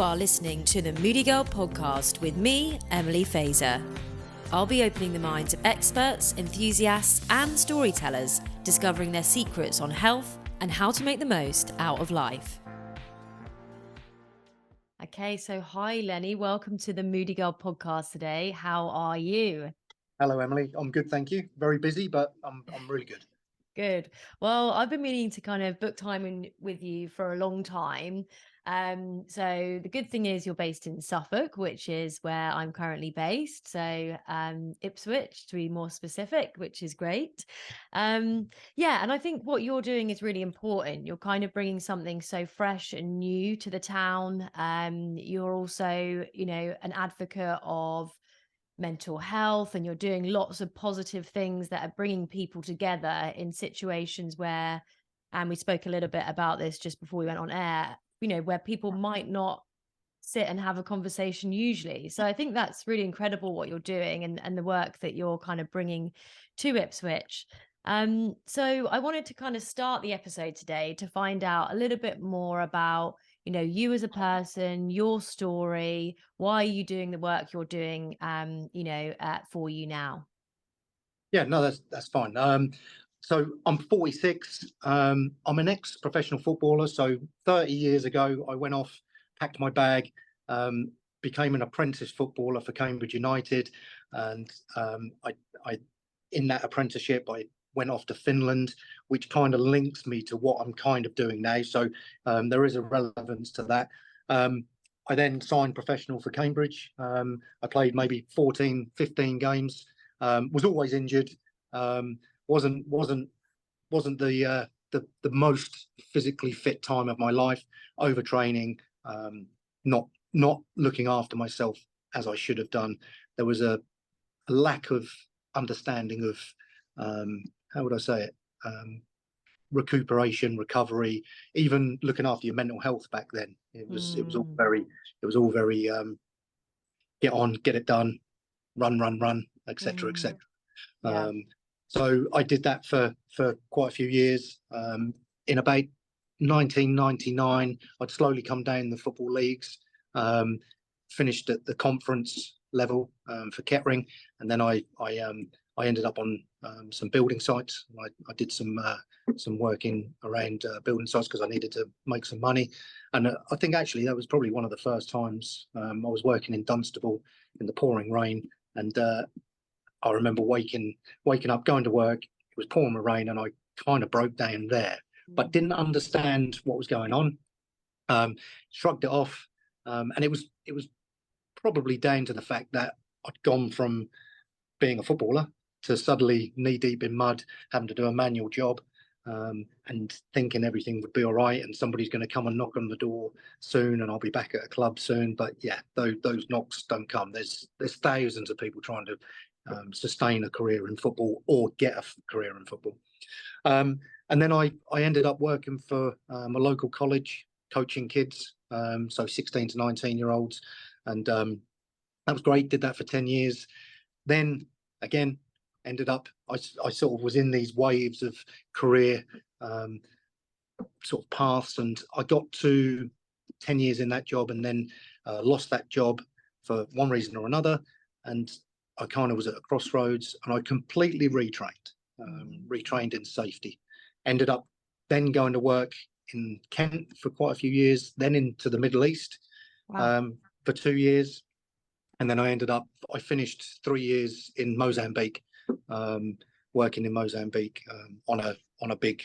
are listening to the Moody Girl podcast with me, Emily Fazer. I'll be opening the minds of experts, enthusiasts, and storytellers, discovering their secrets on health and how to make the most out of life. Okay, so hi Lenny, welcome to the Moody Girl podcast today. How are you? Hello, Emily. I'm good, thank you. Very busy, but I'm really good. Good. Well, I've been meaning to kind of book time with you for a long time. So the good thing is you're based in Suffolk, which is where I'm currently based. So Ipswich, to be more specific, which is great. Yeah, and I think what you're doing is really important. You're kind of bringing something so fresh and new to the town. You're also, an advocate of mental health, and you're doing lots of positive things that are bringing people together in situations where, and we spoke a little bit about this just before we went on air, where people might not sit and have a conversation usually. So I think that's really incredible what you're doing and the work that you're kind of bringing to Ipswich. So I wanted to kind of start the episode today to find out a little bit more about you as a person, your story, why are you doing the work you're doing, for you now? Yeah, no, that's fine. So I'm 46. I'm an ex-professional footballer. So 30 years ago, I went off, packed my bag, became an apprentice footballer for Cambridge United, and I in that apprenticeship, I went off to Finland, which kind of links me to what I'm kind of doing now. So there is a relevance to that. I then signed professional for Cambridge. I played maybe 14, 15 games. Was always injured. Wasn't the most physically fit time of my life. Overtraining. Not looking after myself as I should have done. There was a lack of understanding of how would I say it? Recuperation, recovery, even looking after your mental health back then. It was all very get on, get it done, run, etc., etc. Yeah. So I did that for quite a few years. In about 1999, I'd slowly come down the football leagues. Finished at the conference level for Kettering, and then I ended up on some building sites. I did some work around building sites because I needed to make some money, and I think actually that was probably one of the first times I was working in Dunstable in the pouring rain, and I remember waking up, going to work. It was pouring rain, and I kind of broke down there, but didn't understand what was going on. Shrugged it off, and it was probably down to the fact that I'd gone from being a footballer to suddenly knee deep in mud, having to do a manual job, and thinking everything would be all right and somebody's going to come and knock on the door soon and I'll be back at a club soon. But yeah, those knocks don't come. There's thousands of people trying to sustain a career in football or get a career in football. And then I ended up working for a local college, coaching kids, so 16 to 19-year-olds. And that was great. Did that for 10 years. Then again, ended up, I sort of was in these waves of career sort of paths, and I got to 10 years in that job and then lost that job for one reason or another. And I kind of was at a crossroads, and I completely retrained in safety. Ended up then going to work in Kent for quite a few years, then into the Middle East. Wow. For 2 years. And then I finished 3 years in Mozambique, working in Mozambique on a big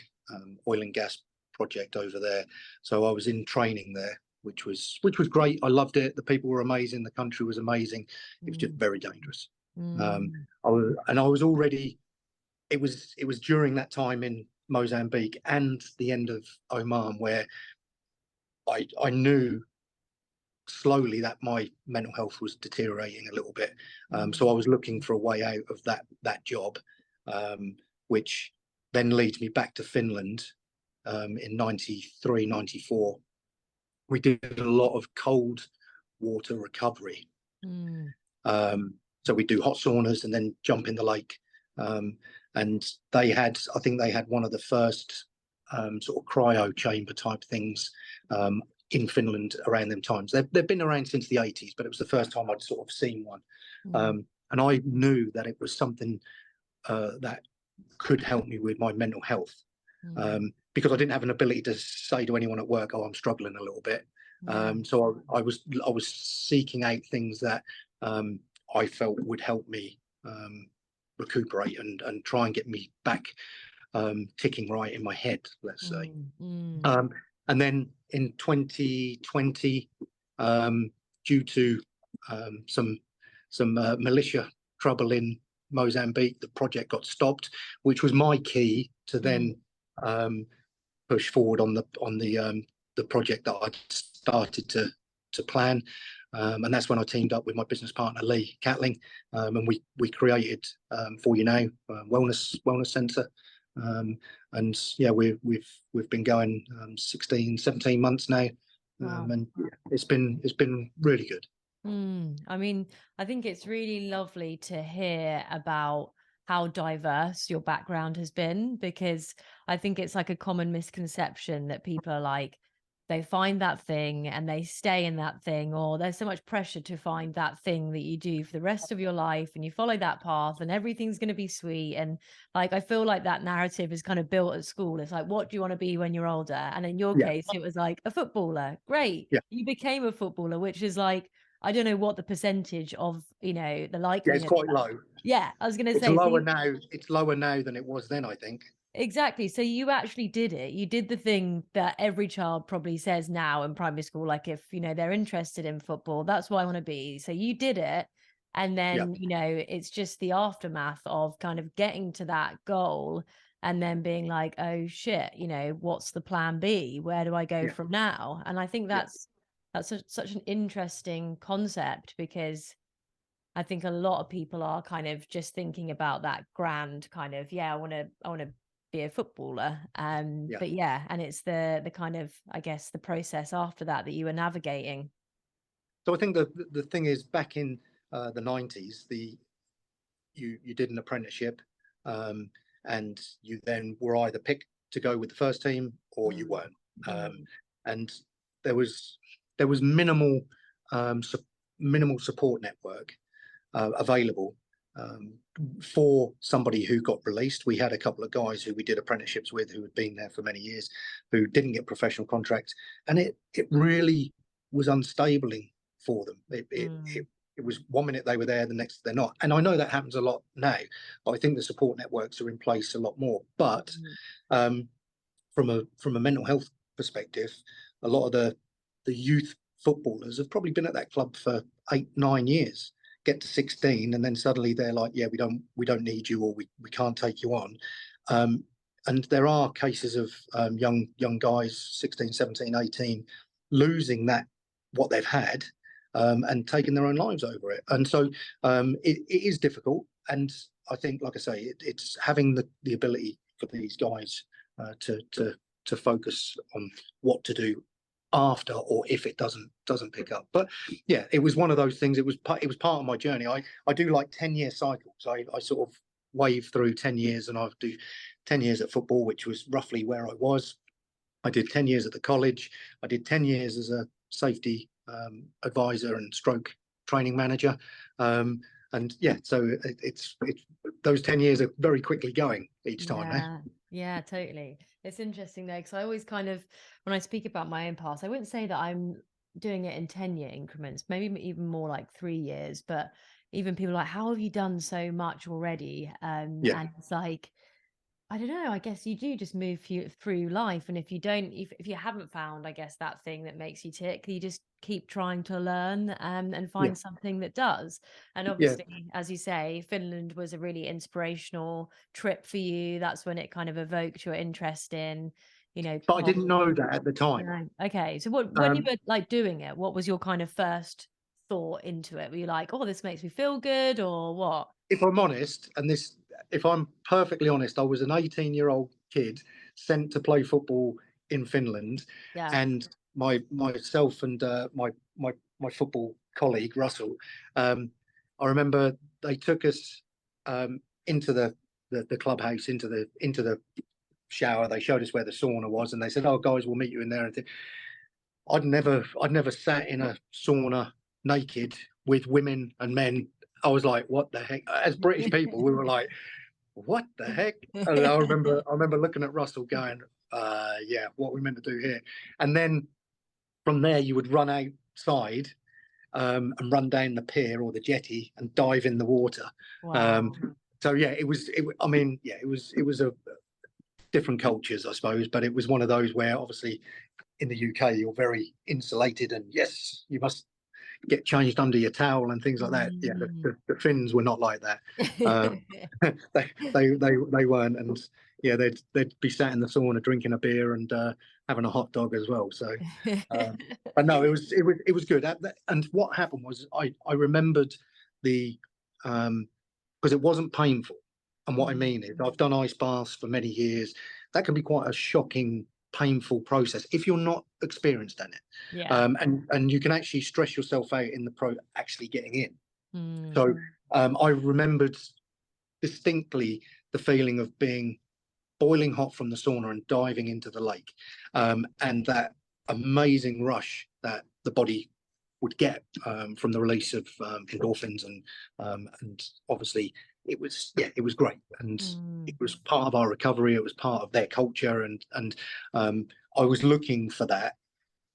oil and gas project over there. So I was in training there, which was great. I loved it. The people were amazing. The country was amazing. It was just very dangerous. I was already. It was during that time in Mozambique and the end of Oman where I knew slowly that my mental health was deteriorating a little bit. So I was looking for a way out of that job, which then leads me back to Finland in 93, 94. We did a lot of cold water recovery. So we do hot saunas and then jump in the lake. And I think they had one of the first sort of cryo chamber type things in Finland around them times. They've been around since the 80s, but it was the first time I'd sort of seen one. And I knew that it was something that could help me with my mental health, because I didn't have an ability to say to anyone at work, "Oh, I'm struggling a little bit." So I was seeking out things that I felt would help me recuperate and try and get me back ticking right in my head, let's say. And then in 2020, due to some militia trouble in Mozambique, the project got stopped, which was my key to then push forward on the project that I'd started to plan. And that's when I teamed up with my business partner Lee Catling, and we created For You Now wellness centre. And yeah, we've been going 16, 17 months now. And it's been really good. I mean, I think it's really lovely to hear about how diverse your background has been, because I think it's like a common misconception that people are like, they find that thing and they stay in that thing, or there's so much pressure to find that thing that you do for the rest of your life and you follow that path and everything's going to be sweet. And like, I feel like that narrative is kind of built at school. It's like, what do you want to be when you're older? And in your case, it was like a footballer. Great. You became a footballer, which is like, I don't know what the percentage of, the likelihood. Yeah, it's quite low. Yeah, I was going to it's say. lower now. It's lower now than it was then, I think. Exactly. So you actually did it. You did the thing that every child probably says now in primary school, like if, they're interested in football, that's what I want to be. So you did it. And then, it's just the aftermath of kind of getting to that goal and then being like, oh shit, what's the plan B? Where do I go from now? And I think that's such an interesting concept, because I think a lot of people are kind of just thinking about that grand kind of, I want to be a footballer. But and it's the kind of, I guess, the process after that you were navigating. So I think the thing is, back in the 90s, you did an apprenticeship, and you then were either picked to go with the first team or you weren't. And there was minimal support network available for somebody who got released. We had a couple of guys who we did apprenticeships with who had been there for many years, who didn't get professional contracts, and it really was unstabling for them. It was 1 minute they were there, the next they're not. And I know that happens a lot now, but I think the support networks are in place a lot more. But from a mental health perspective, a lot of the youth footballers have probably been at that club for 8-9 years, get to 16, and then suddenly they're like, yeah, we don't need you, or we can't take you on. And there are cases of young guys, 16, 17, 18, losing what they've had, and taking their own lives over it. And so it is difficult. And I think, like I say, it's having the ability for these guys to focus on what to do after, or if it doesn't pick up. But yeah, it was one of those things. It was part of my journey. I do like 10-year cycles. I sort of wave through 10 years, and I do 10 years at football, which was roughly where I was. I did 10 years at the college. I did 10 years as a safety advisor and stroke training manager. And yeah, so it's those 10 years are very quickly going each time. Yeah, totally. It's interesting though, because I always kind of, when I speak about my own past, I wouldn't say that I'm doing it in 10-year increments, maybe even more like 3 years. But even people are like, how have you done so much already? And it's like, I don't know, I guess you do just move through life. And if you haven't found, I guess, that thing that makes you tick, you just keep trying to learn and find something that does. And obviously, as you say, Finland was a really inspirational trip for you. That's when it kind of evoked your interest in, But I didn't know that at the time. Okay. So when you were like doing it, what was your kind of first thought into it? Were you like, oh, this makes me feel good, or what? If I'm honest, if I'm perfectly honest, I was an 18-year-old kid sent to play football in Finland, and myself and my football colleague Russell, I remember they took us into the clubhouse, into the shower. They showed us where the sauna was, and they said, "Oh, guys, we'll meet you in there." I'd never sat in a sauna naked with women and men. I was like, what the heck? As British people, we were like, what the heck? And I remember looking at Russell going, yeah, what are we meant to do here? And then from there, you would run outside and run down the pier or the jetty and dive in the water. Wow. So yeah, it was a different cultures, I suppose, but it was one of those where obviously in the UK you're very insulated, and yes, you must get changed under your towel and things like that. Yeah, the Finns were not like that. They weren't, and yeah, they'd be sat in the sauna drinking a beer and having a hot dog as well. So, but no, it was good. And what happened was I remembered the because it wasn't painful. And what I mean is, I've done ice baths for many years. That can be quite a shocking, painful process if you're not experienced in it. Yeah. And you can actually stress yourself out in the actually getting in. So I remembered distinctly the feeling of being boiling hot from the sauna and diving into the lake, and that amazing rush that the body would get from the release of endorphins, and obviously it was great, and it was part of our recovery. It was part of their culture, and I was looking for that,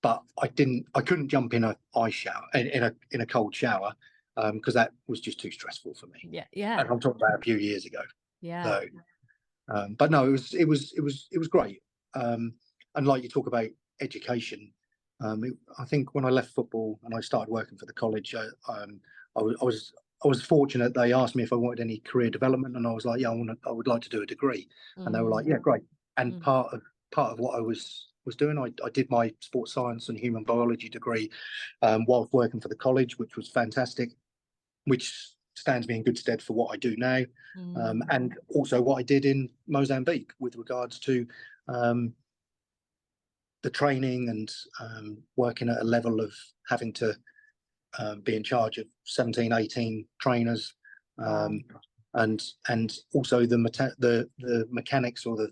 but I couldn't jump in a ice shower, in a cold shower, because that was just too stressful for me. Yeah. And I'm talking about a few years ago. Yeah. So, but no, it was great. And like you talk about education, I think when I left football and I started working for the college, I was fortunate. They asked me if I wanted any career development, and I was like, yeah, I would like to do a degree. And they were like, yeah, great. And part of what I was doing, I did my sports science and human biology degree whilst working for the college, which was fantastic, which stands me in good stead for what I do now, and also what I did in Mozambique with regards to the training and working at a level of having to be in charge of 17, 18 trainers, and also the mechanics or the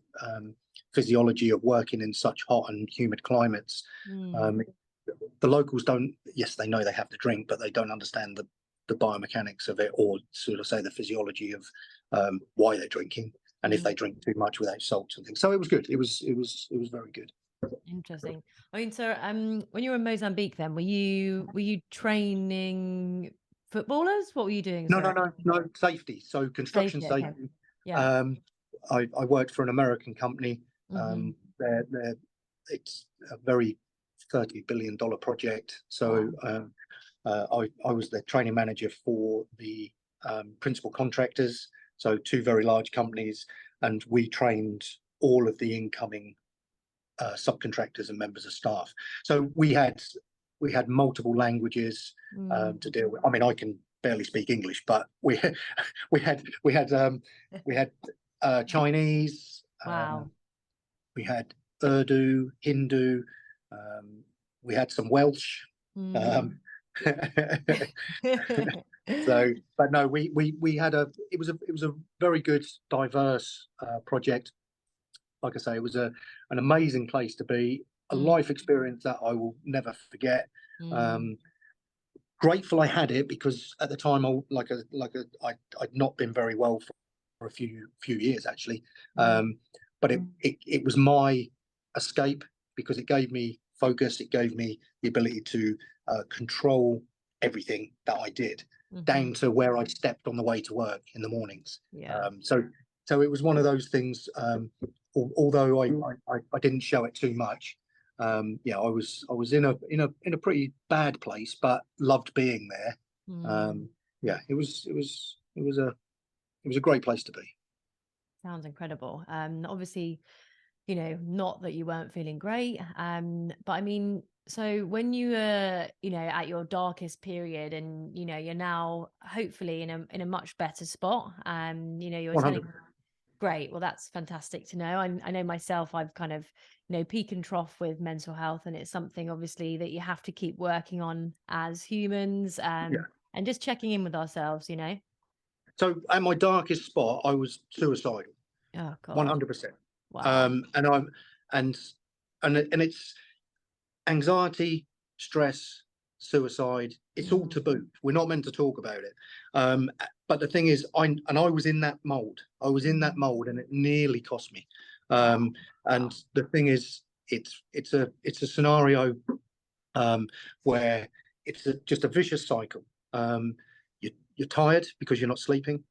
physiology of working in such hot and humid climates. The locals don't. Yes, they know they have to drink, but they don't understand the biomechanics of it, or sort of say the physiology of why they're drinking, and if they drink too much without salts and things. So it was good. It was very good. Interesting. I mean, so when you were in Mozambique, then were you training footballers? What were you doing? No, safety. So construction Safety. safety. Yeah. I worked for an American company. It's a very $30 billion project. So I was the training manager for the principal contractors. So two very large companies, and we trained all of the incoming subcontractors and members of staff. So we had multiple languages to deal with. I mean, I can barely speak English, but we had Chinese. Wow. We had Urdu, Hindu. We had some Welsh. So, but no, we had it was a very good, diverse project. Like I say, it was an amazing place to be, a life experience that I will never forget. Grateful I had it, because at the time, I'd not been very well for a few years actually, but it was my escape, because it gave me focus. It gave me the ability to control everything that I did, down to where I stepped on the way to work in the mornings. So it was one of those things. Although I didn't show it too much, yeah, I was in a pretty bad place, but loved being there. Yeah, it was a great place to be. Sounds incredible. Obviously, not that you weren't feeling great. But I mean, so when you were, at your darkest period, and you're now hopefully in a much better spot. You're telling. Great. Well, that's fantastic to know. I know myself, I've kind of, peak and trough with mental health, and it's something obviously that you have to keep working on as humans, and just checking in with ourselves, So at my darkest spot, I was suicidal. Oh God. 100%. Wow. And it's anxiety, stress, suicide, it's all taboo. We're not meant to talk about it. But the thing is, I was in that mold. I was in that mold, and it nearly cost me. And the thing is, it's a scenario where it's just a vicious cycle. You're tired because you're not sleeping.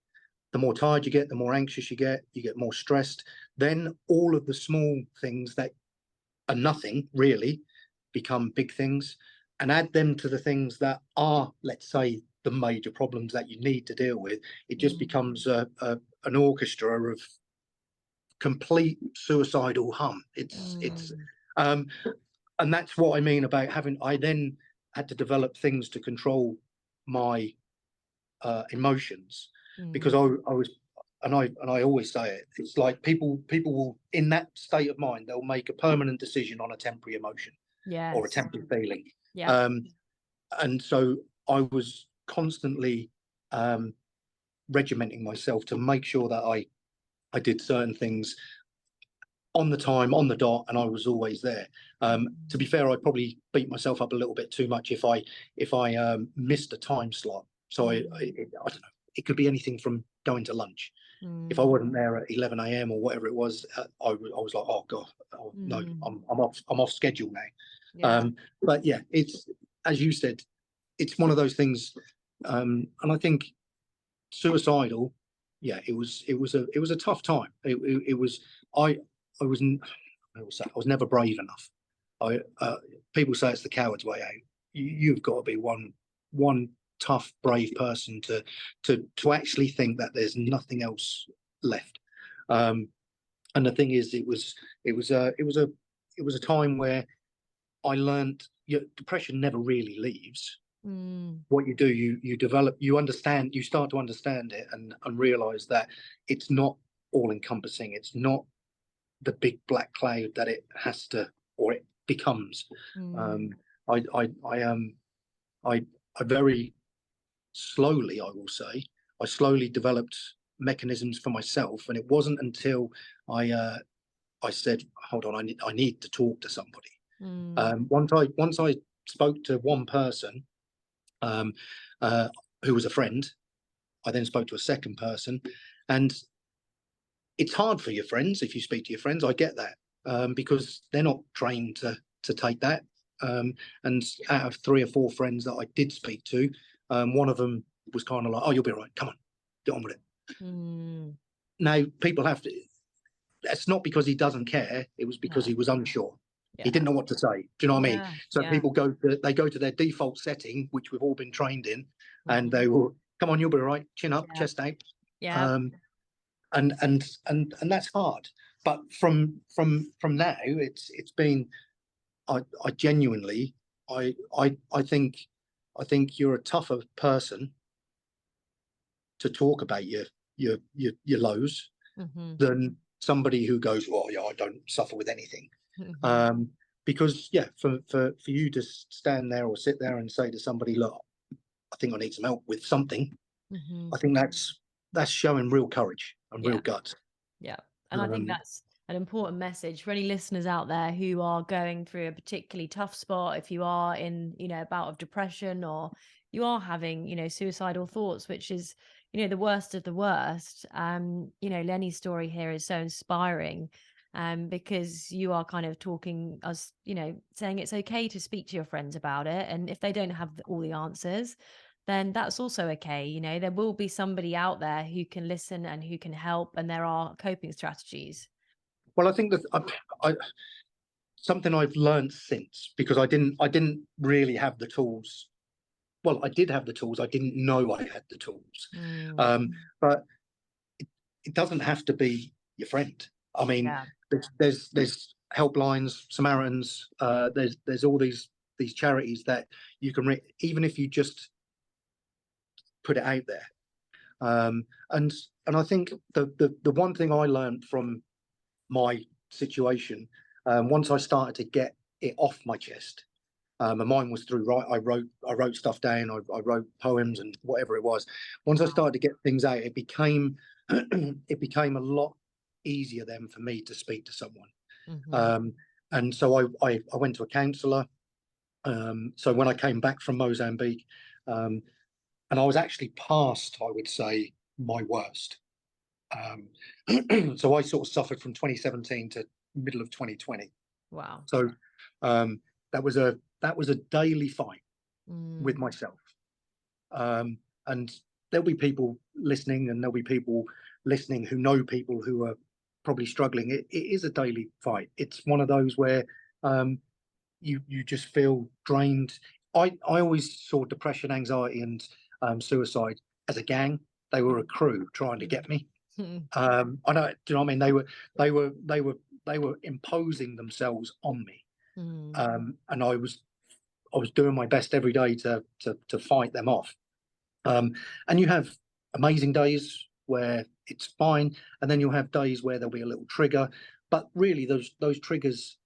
The more tired you get, the more anxious you get more stressed. Then all of the small things that are nothing really become big things, and add them to the things that are, let's say, the major problems that you need to deal with. It just becomes an orchestra of complete suicidal hum. And that's what I mean about I then had to develop things to control my emotions, because I was, and I always say it, it's like people will, in that state of mind, they'll make a permanent decision on a temporary emotion or a temporary feeling. And so I was constantly regimenting myself to make sure that I did certain things on the time, on the dot, and I was always there. To be fair, I probably beat myself up a little bit too much if I missed a time slot. So I don't know. It could be anything from going to lunch. If I wasn't there at 11 a.m. or whatever it was, I was like, oh god, no, I'm off schedule now. But yeah, it's, as you said, it's one of those things, and I think suicidal. Yeah, it was a tough time. It was. I was never brave enough. People say it's the coward's way out. You've got to be one tough, brave person to actually think that there's nothing else left. And the thing is, it was a time where I learned depression never really leaves. What you do, you develop, you start to understand it, and realize that it's not all encompassing. It's not the big black cloud that it has to, or it becomes. I very slowly, I will say, I slowly developed mechanisms for myself, and it wasn't until I said, hold on, I need to talk to somebody. Once I spoke to one person who was a friend, I then spoke to a second person, and it's hard for your friends. If you speak to your friends, I get that, because they're not trained to take that. And out of 3 or 4 friends that I did speak to, one of them was kind of like, oh, you'll be all right, come on, get on with it. Now, people have to, that's not because he doesn't care, it was because he was unsure. He didn't know what to say. Do you know what I mean? So people go to their default setting, which we've all been trained in, and they will, come on, you'll be all right, chin up, chest out. And that's hard. But from now, it's been, I genuinely, I think you're a tougher person to talk about your lows than somebody who goes, well, yeah, I don't suffer with anything. Because for you to stand there or sit there and say to somebody, look, I think I need some help with something, I think that's showing real courage and real guts. And I think that's an important message for any listeners out there who are going through a particularly tough spot. If you are in, a bout of depression, or you are having, suicidal thoughts, which is, the worst of the worst. Lenny's story here is so inspiring, because you are kind of talking us, saying it's okay to speak to your friends about it. And if they don't have all the answers, then that's also okay. There will be somebody out there who can listen and who can help, and there are coping strategies. Well, I think that something I've learned since, because I didn't really have the tools. Well, I did have the tools. I didn't know I had the tools. But it doesn't have to be your friend. I mean, there's helplines, Samaritans. There's all these charities that you can even if you just put it out there. And I think the one thing I learned from my situation, once I started to get it off my chest, and mine was through I wrote stuff down. I wrote poems and whatever it was. Once I started to get things out, it became a lot easier then for me to speak to someone. And so I went to a counsellor. So when I came back from Mozambique, and I was actually past, I would say, my worst. So I sort of suffered from 2017 to middle of 2020. Wow. So that was a daily fight with myself. And there'll be people listening, and there'll be people listening who know people who are probably struggling. It is a daily fight. It's one of those where you just feel drained. I always saw depression, anxiety, and suicide as a gang. They were a crew trying to get me. I know. Do you know what I mean? They were imposing themselves on me, and I was doing my best every day to fight them off. And you have amazing days where it's fine, and then you'll have days where there'll be a little trigger. But really, those triggers,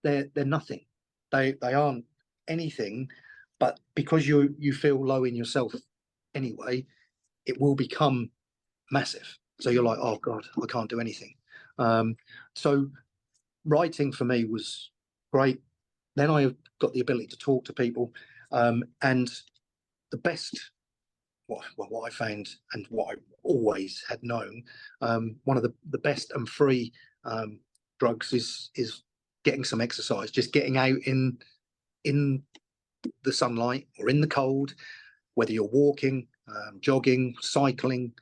they're nothing. They aren't anything. But because you feel low in yourself anyway, it will become massive. So you're like, oh God, I can't do anything. So writing for me was great. Then I got the ability to talk to people, and the best, what I found and what I always had known, one of the best and free drugs is getting some exercise, just getting out in the sunlight or in the cold, whether you're walking, jogging, cycling.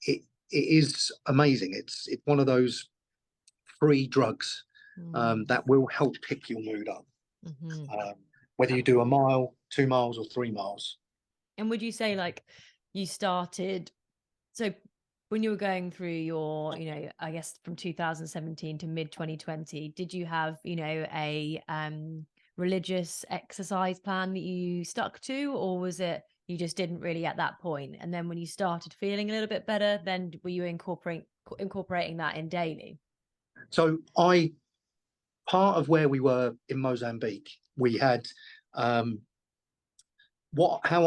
It is amazing. It's one of those free drugs that will help pick your mood up, whether you do a mile, 2 miles, or 3 miles. And would you say, like, you started, so when you were going through your, I guess from 2017 to mid 2020, did you have, a religious exercise plan that you stuck to, or was it you just didn't really at that point? And then when you started feeling a little bit better, then were you incorporating that in daily? So part of where we were in Mozambique, we had how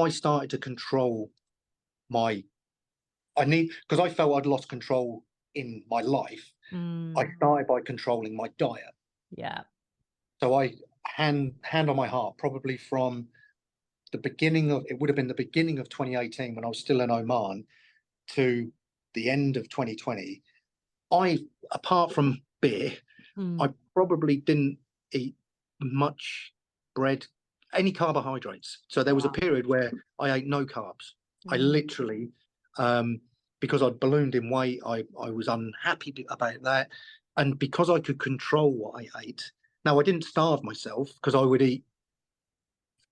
I started to control because I felt I'd lost control in my life. I started by controlling my diet. Yeah. So I hand on my heart, probably from it would have been the beginning of 2018 when I was still in Oman to the end of 2020. Apart from beer, I probably didn't eat much bread, any carbohydrates. So there was a period where I ate no carbs. I literally, because I'd ballooned in weight, I was unhappy about that. And because I could control what I ate, now I didn't starve myself because I would eat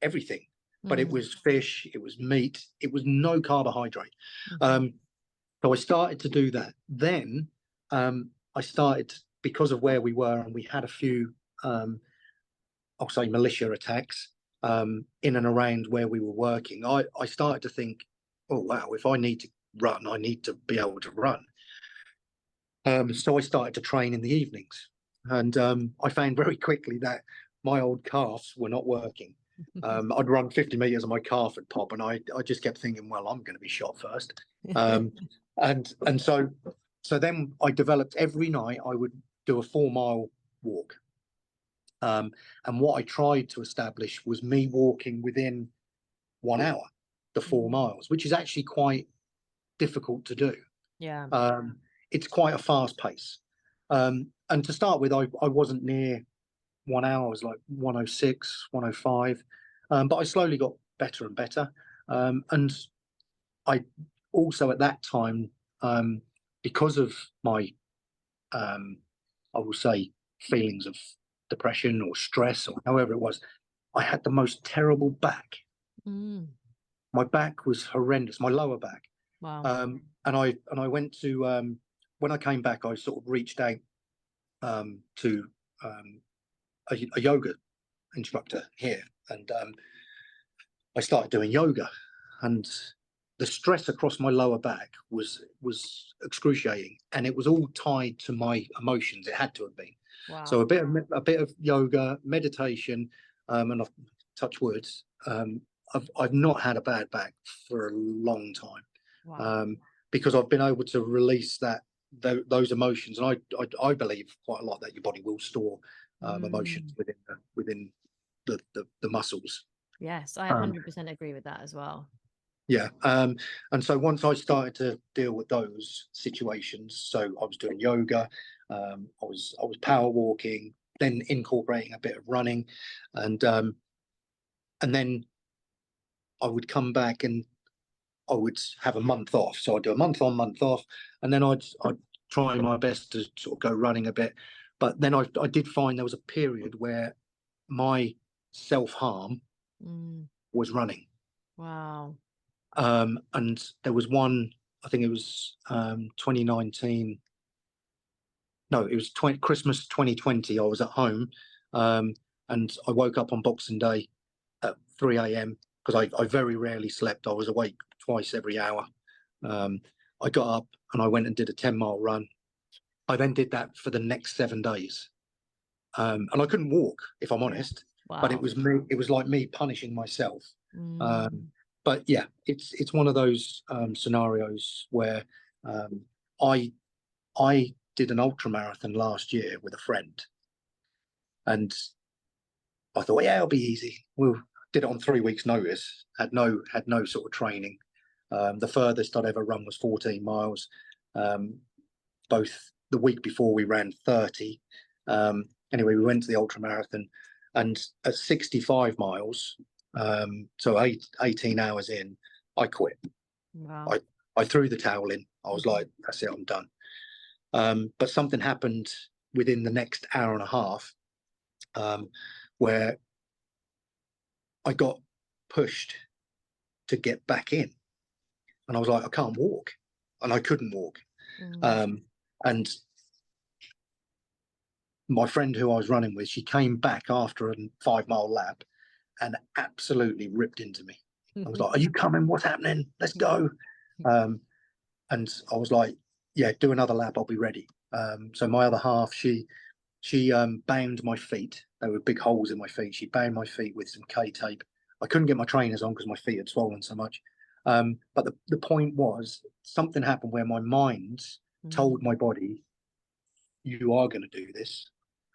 everything, but it was fish, it was meat, it was no carbohydrate. So I started to do that. Then I started, because of where we were, and we had a few, I'll say, militia attacks in and around where we were working. I started to think, oh wow, if I need to run, I need to be able to run. So I started to train in the evenings, and I found very quickly that my old calves were not working. I'd run 50 meters and my calf would pop, and I just kept thinking, well, I'm going to be shot first. And so then I developed, every night I would do a 4-mile walk. And what I tried to establish was me walking within 1 hour, the 4 miles, which is actually quite difficult to do. Yeah. It's quite a fast pace. And to start with, I wasn't near 1 hour. I was like 106, 105. But I slowly got better and better. And I also at that time, because of my, I will say, feelings of depression or stress or however it was, I had the most terrible back. My back was horrendous, my lower back. Wow. And I went to, when I came back, I sort of reached out to a yoga instructor here, and I started doing yoga, and the stress across my lower back was excruciating, and it was all tied to my emotions. It had to have been. Wow. So a bit of yoga, meditation, and I've touched words. I've not had a bad back for a long time. Wow. Because I've been able to release those emotions, and I believe quite a lot that your body will store emotions within the muscles. Yes, I Um, 100% agree with that as well. yeah. And so once I started to deal with those situations, so I was doing yoga, I was power walking, then incorporating a bit of running, and then I would come back and I would have a month off. So I'd do a month on, month off, and then I'd try my best to sort of go running a bit. But then I did find there was a period where my self-harm was running. Wow. And there was one, I think it was 2019. No, it was Christmas 2020. I was at home, and I woke up on Boxing Day at 3 a.m. because I very rarely slept. I was awake twice every hour. I got up and I went and did a 10-mile run. I then did that for the next 7 days. And I couldn't walk, if I'm honest, but it Wow. was me. It was like me punishing myself. Mm. But yeah, it's one of those scenarios where I did an ultra marathon last year with a friend, and I thought, yeah, it'll be easy. We did it on 3 weeks' notice. Had no sort of training. The furthest I'd ever run was 14 miles. Both the week before we ran 30. Anyway, we went to the ultra marathon, and at 65 miles, so 18 hours in, I quit. Wow. I threw the towel in. I was like, that's it, I'm done. But something happened within the next hour and a half, where I got pushed to get back in, and I was like, I can't walk, and I couldn't walk. And my friend who I was running with, she came back after a 5-mile lap and absolutely ripped into me. I was like, are you coming? What's happening? Let's go. And I was like, yeah, do another lap. I'll be ready. So my other half, she bound my feet. There were big holes in my feet. She bound my feet with some K-tape. I couldn't get my trainers on because my feet had swollen so much. But the point was, something happened where my mind told my body, you are going to do this.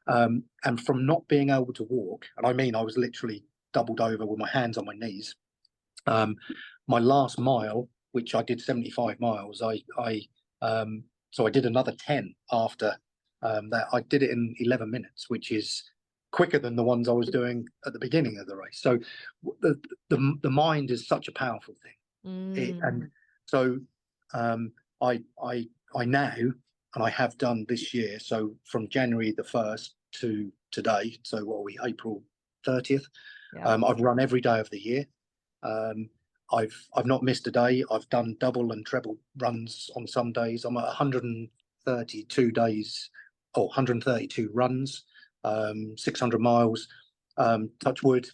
And from not being able to walk, and I mean, I was literally doubled over with my hands on my knees. My last mile, which I did 75 miles, so I did another 10 after that. I did it in 11 minutes, which is quicker than the ones I was doing at the beginning of the race. So the mind is such a powerful thing. And so I now, and I have done this year, so from January the 1st to today, so what are we, April 30th, I've run every day of the year. I've not missed a day. I've done double and treble runs on some days. I'm at 132 days, or 132 runs, 600 miles. Touch wood,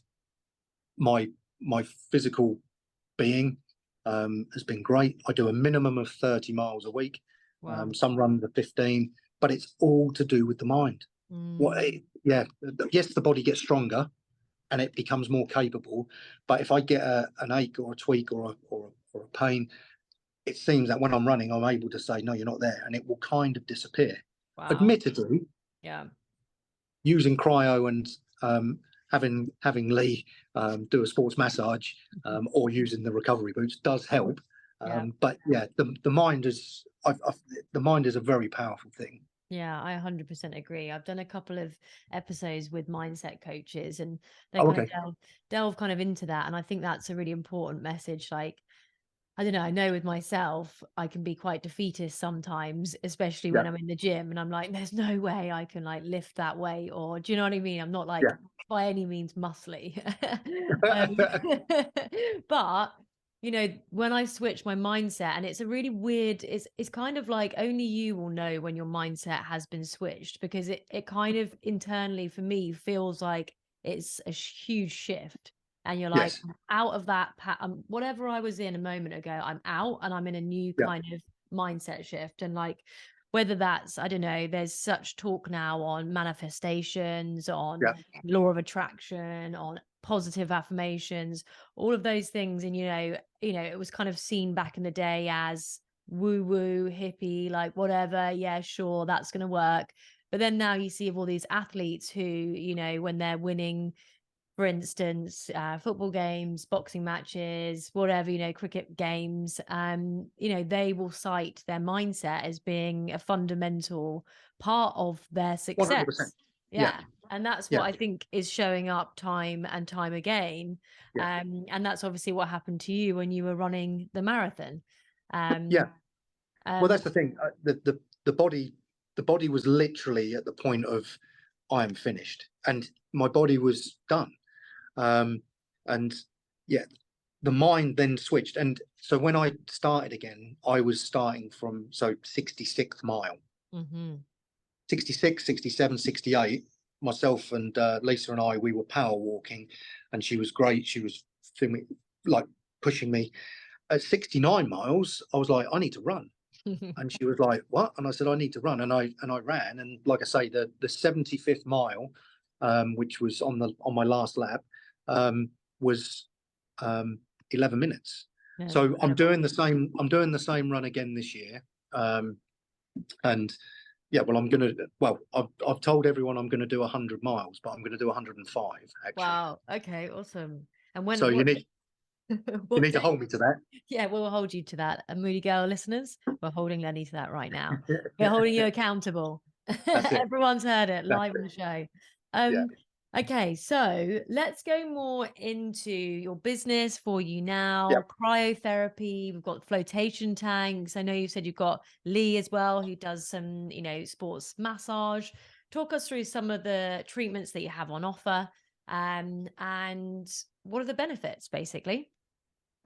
my physical being has been great. I do a minimum of 30 miles a week. Some runs are 15, but it's all to do with the mind. Yes, the body gets stronger and it becomes more capable, but if I get an ache or a tweak or a pain, it seems that when I'm running, I'm able to say, no, you're not there, and it will kind of disappear. Admittedly, using cryo and having Lee do a sports massage or using the recovery boots does help. But yeah, the mind is the mind is a very powerful thing. Yeah, I 100% agree. I've done a couple of episodes with mindset coaches, and they kind of delve kind of into that. And I think that's a really important message. Like, I don't know, I know with myself, I can be quite defeatist sometimes, especially when I'm in the gym and I'm like, there's no way I can like lift that weight, or do you know what I mean? I'm not like by any means muscly. But you know, when I switch my mindset, and it's a really weird, it's kind of like only you will know when your mindset has been switched, because it kind of internally for me feels like it's a huge shift. And you're like, I'm out of that whatever I was in a moment ago, I'm out and I'm in a new kind of mindset shift. And like, whether that's, I don't know, there's such talk now on manifestations, on law of attraction, on positive affirmations, all of those things. And it was kind of seen back in the day as woo woo hippie, like whatever, yeah, sure, that's going to work. But then now you see of all these athletes who, when they're winning for instance, football games, boxing matches, whatever, you know, cricket games, you know, they will cite their mindset as being a fundamental part of their 100%. success. Yeah. Yeah. And that's Yeah. what I think is showing up time and time again. Yeah. And that's obviously what happened to you when you were running the marathon. Yeah. Well, that's Um, the thing. The body was literally at the point of I am finished, and my body was done. And yeah, the mind then switched. And so when I started again, I was starting from 66th mile, mhm. 66, 67, 68. Myself and Lisa and I, we were power walking, and she was great. She was filming, like pushing me. At 69 miles, I was like, I need to run. And she was like, what? And I said, I need to run. And I ran. And like I say, the 75th mile, which was on my last lap, was 11 minutes. That's So I'm incredible. doing the same run again this year. And yeah, well, I've told everyone I'm going to do 100 miles, but I'm going to do 105 actually. Wow. Okay. Awesome. And So when, what, you what need to day? hold me to that. Yeah, we'll hold you to that. And Moody Girl listeners, we're holding Lenny to that right now. We're holding you accountable. That's it. Everyone's heard it That's live on the it. show. Yeah. Okay, so let's go more into your business for you Yeah. now. Cryotherapy, we've got flotation tanks. I know you said you've got Lee as well, who does some, you know, sports massage. Talk us through some of the treatments that you have on offer, and what are the benefits, basically?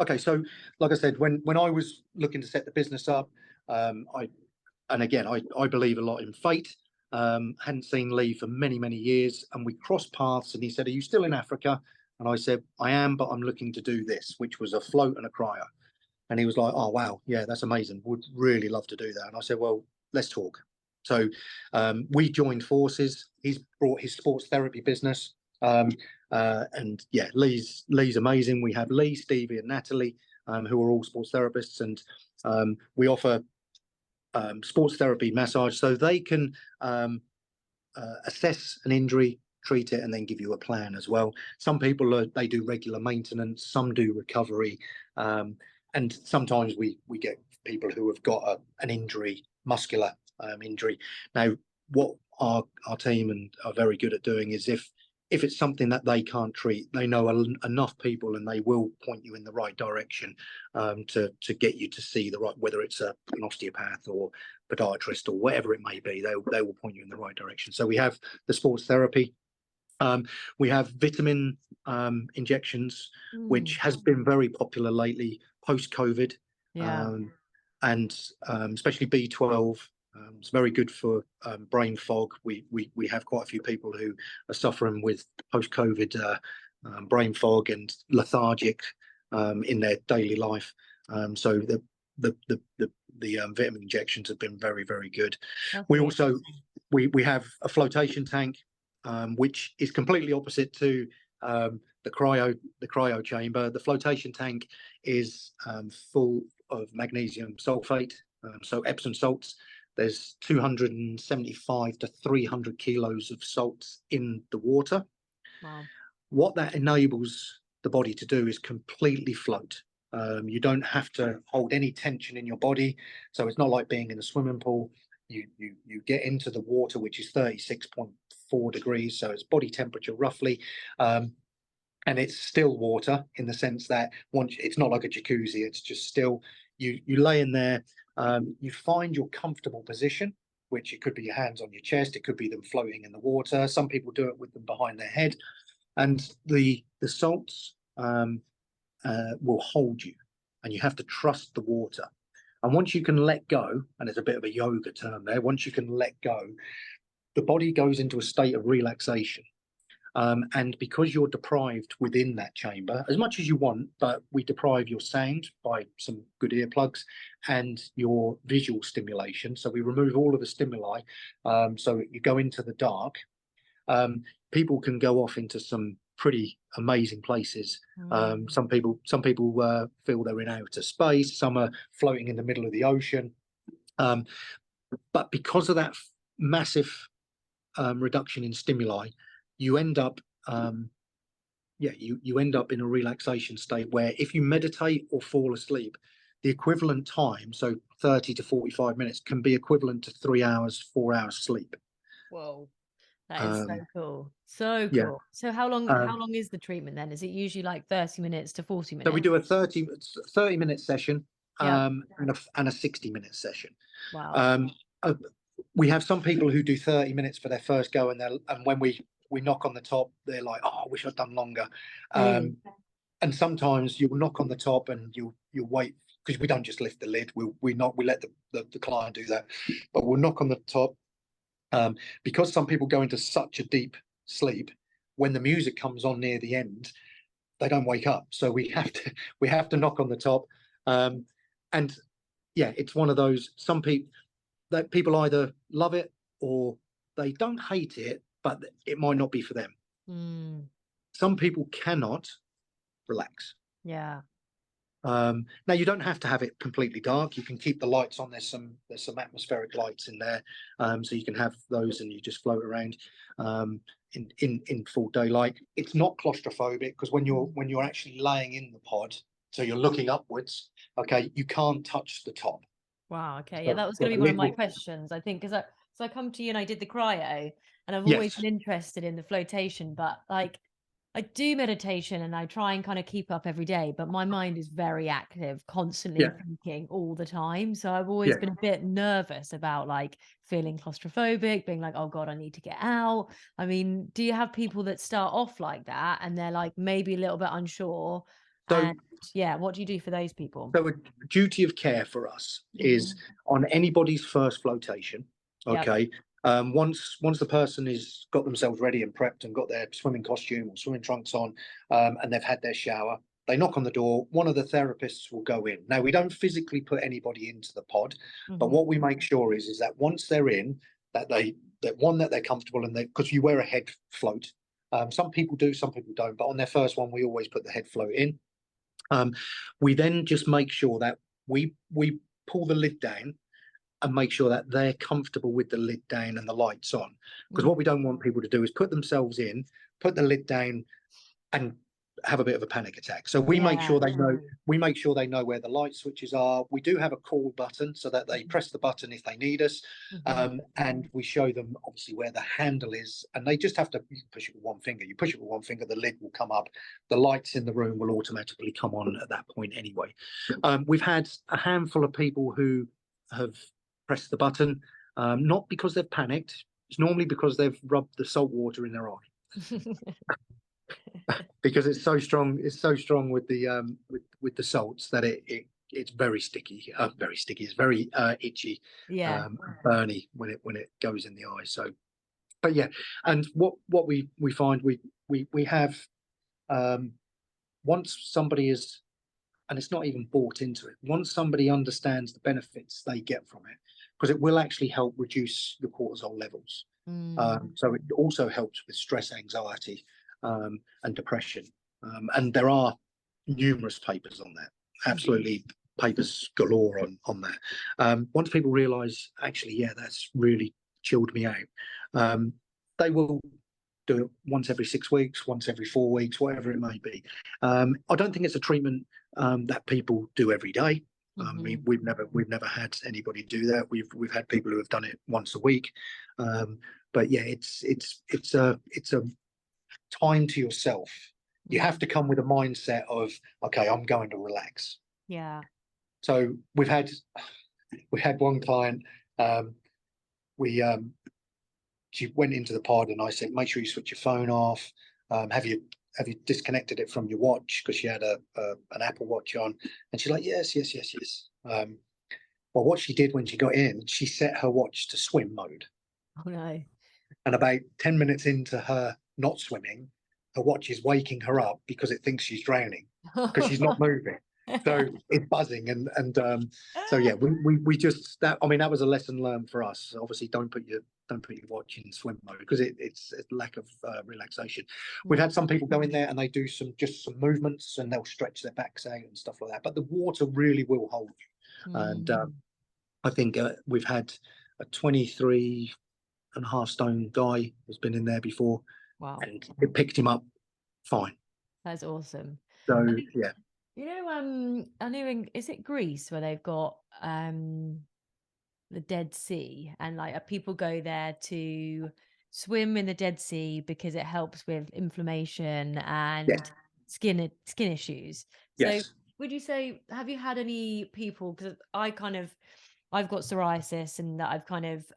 Okay, so like I said, when I was looking to set the business up, I believe a lot in fate. Hadn't seen Lee for many years, and we crossed paths. And he said, "Are you still in Africa?" And I said, "I am, but I'm looking to do this, which was a float and a cryo." And he was like, "Oh wow, yeah, that's amazing. Would really love to do that." And I said, "Well, let's talk." So we joined forces. He's brought his sports therapy business. And yeah, Lee's amazing. We have Lee, Stevie, and Natalie, who are all sports therapists, and we offer sports therapy massage, so they can assess an injury, treat it, and then give you a plan as well. Some people they do regular maintenance, some do recovery, and sometimes we get people who have got an injury, muscular injury. Now, what our team and are very good at doing is if it's something that they can't treat, they know enough people, and they will point you in the right direction to get you to see the right, whether it's an osteopath or podiatrist or whatever it may be. They will point you in the right direction. So we have the sports therapy. We have vitamin injections, which has been very popular lately post COVID, Yeah. and especially B12. It's very good for brain fog. We have quite a few people who are suffering with post-COVID brain fog and lethargic in their daily life. So the vitamin injections have been very good. That's We really also we have a flotation tank, which is completely opposite to the cryo chamber. The flotation tank is full of magnesium sulfate, so Epsom salts. There's 275 to 300 kilos of salts in the water. wow. What that enables the body to do is completely float. You don't have to hold any tension in your body, so it's not like being in a swimming pool. You get into the water, which is 36.4 degrees, so it's body temperature roughly, and it's still water in the sense that once it's not like a jacuzzi, it's just still. You lay in there, you find your comfortable position, which it could be your hands on your chest, it could be them floating in the water. Some people do it with them behind their head, and the salts will hold you, and you have to trust the water. And once you can let go, and there's a bit of a yoga term there, once you can let go, the body goes into a state of relaxation. And because you're deprived within that chamber, as much as you want, but we deprive your sound by some good earplugs and your visual stimulation. So we remove all of the stimuli. So you go into the dark. People can go off into some pretty amazing places. Some people feel they're in outer space. Some are floating in the middle of the ocean. But because of that massive reduction in stimuli, you end up you end up in a relaxation state where if you meditate or fall asleep, the equivalent time, so 30 to 45 minutes, can be equivalent to 3 hours, 4 hours sleep. Whoa. That is so Um, cool. So yeah. cool. So how Um, long is the treatment then? Is it usually like 30 minutes to 40 so we minutes? do a 30-minute session, Yeah. and a 60-minute session. Wow. Um, uh, we have some people who do 30 minutes for their first go, and when we knock on the top, they're like, "Oh, I wish I'd done longer." Really? And sometimes you'll knock on the top and you'll wait, because we don't just lift the lid. We let the client do that, but we'll knock on the top, because some people go into such a deep sleep. When the music comes on near the end, they don't wake up, so we have to knock on the top. And yeah, it's one of those, some people, that people either love it or they don't hate it, but it might not be for them. Mm, Some people cannot relax. yeah. Now you don't have to have it completely dark. You can keep the lights on. There's some atmospheric lights in there, so you can have those and you just float around in full daylight. It's not claustrophobic, because when you're actually laying in the pod, so you're looking upwards. Okay, you can't touch the top. Wow. Okay. Yeah, So that was the going to be one of lid my will, questions, I think, because I come to you and I did the cryo, and I've always yes. been interested in the flotation, but like I do meditation and I try and kind of keep up every day, but my mind is very active, constantly Yeah, thinking all the time. So I've always yeah. been a bit nervous about like feeling claustrophobic, being like, oh God, I need to get out. I mean, do you have people that start off like that and they're like maybe a little bit unsure? So And yeah, what do you do for those people? So a duty of care for us is Hmm. on anybody's first flotation. Yep. Okay. Once the person is got themselves ready and prepped and got their swimming costume or swimming trunks on, and they've had their shower, they knock on the door. One of the therapists will go in. Now, we don't physically put anybody into the pod, but Hmm. what we make sure is that once they're in, that they're comfortable, and because you wear a head float. Some people do, some people don't, but on their first one, we always put the head float in. Um, we then just make sure that we pull the lid down and make sure that they're comfortable with the lid down and the lights on. Because what we don't want people to do is put themselves in, put the lid down, and have a bit of a panic attack. So we make Yeah. sure they know. We make sure they know where the light switches are. We do have a call button so that they press the button if they need us, Hmm. and we show them obviously where the handle is, and they just have to push it with one finger. You push it with one finger, the lid will come up. The lights in the room will automatically come on at that point anyway. We've had a handful of people who have pressed the button, not because they've panicked. It's normally because they've rubbed the salt water in their eye, because it's so strong. It's so strong with the salts that it's very sticky. Very sticky. It's very itchy, Yeah. burny when it goes in the eye. So, but yeah, and what we find, we have, once somebody is, and it's not even bought into it. Once somebody understands the benefits they get from it, because it will actually help reduce your cortisol levels. Mm. So it also helps with stress, anxiety, and depression. And there are numerous papers on that. Absolutely, papers galore on that. Once people realise, actually, yeah, that's really chilled me out. They will do it once every 6 weeks, once every 4 weeks, whatever it may be. I don't think it's a treatment that people do every day. Hmm. We've never had anybody do that. We've had people who have done it once a week, but yeah, it's a time to yourself. You have to come with a mindset of, okay, I'm going to relax. Yeah. So we had one client. We She went into the pod and I said, make sure you switch your phone off. Have you disconnected it from your watch? Because she had an Apple Watch on, and she's like, yes. Well, what she did when she got in, she set her watch to swim mode, Oh no. and about 10 minutes into her not swimming, her watch is waking her up because it thinks she's drowning, because she's not moving. So it's buzzing, so yeah, we just, that, I mean, that was a lesson learned for us. Obviously, don't put your watch in swim mode, because it's a lack of relaxation. We've had some people go in there and they do some movements, and they'll stretch their backs out and stuff like that. But the water really will hold you. And Mm. I think we've had a 23.5 stone guy who's been in there before, Wow. and it picked him up fine. That's awesome. So I think, yeah, I know is it Greece where they've got the Dead Sea, and like people go there to swim in the Dead Sea because it helps with inflammation and yes, skin issues. So yes, would you say, have you had any people, because I've got psoriasis, and that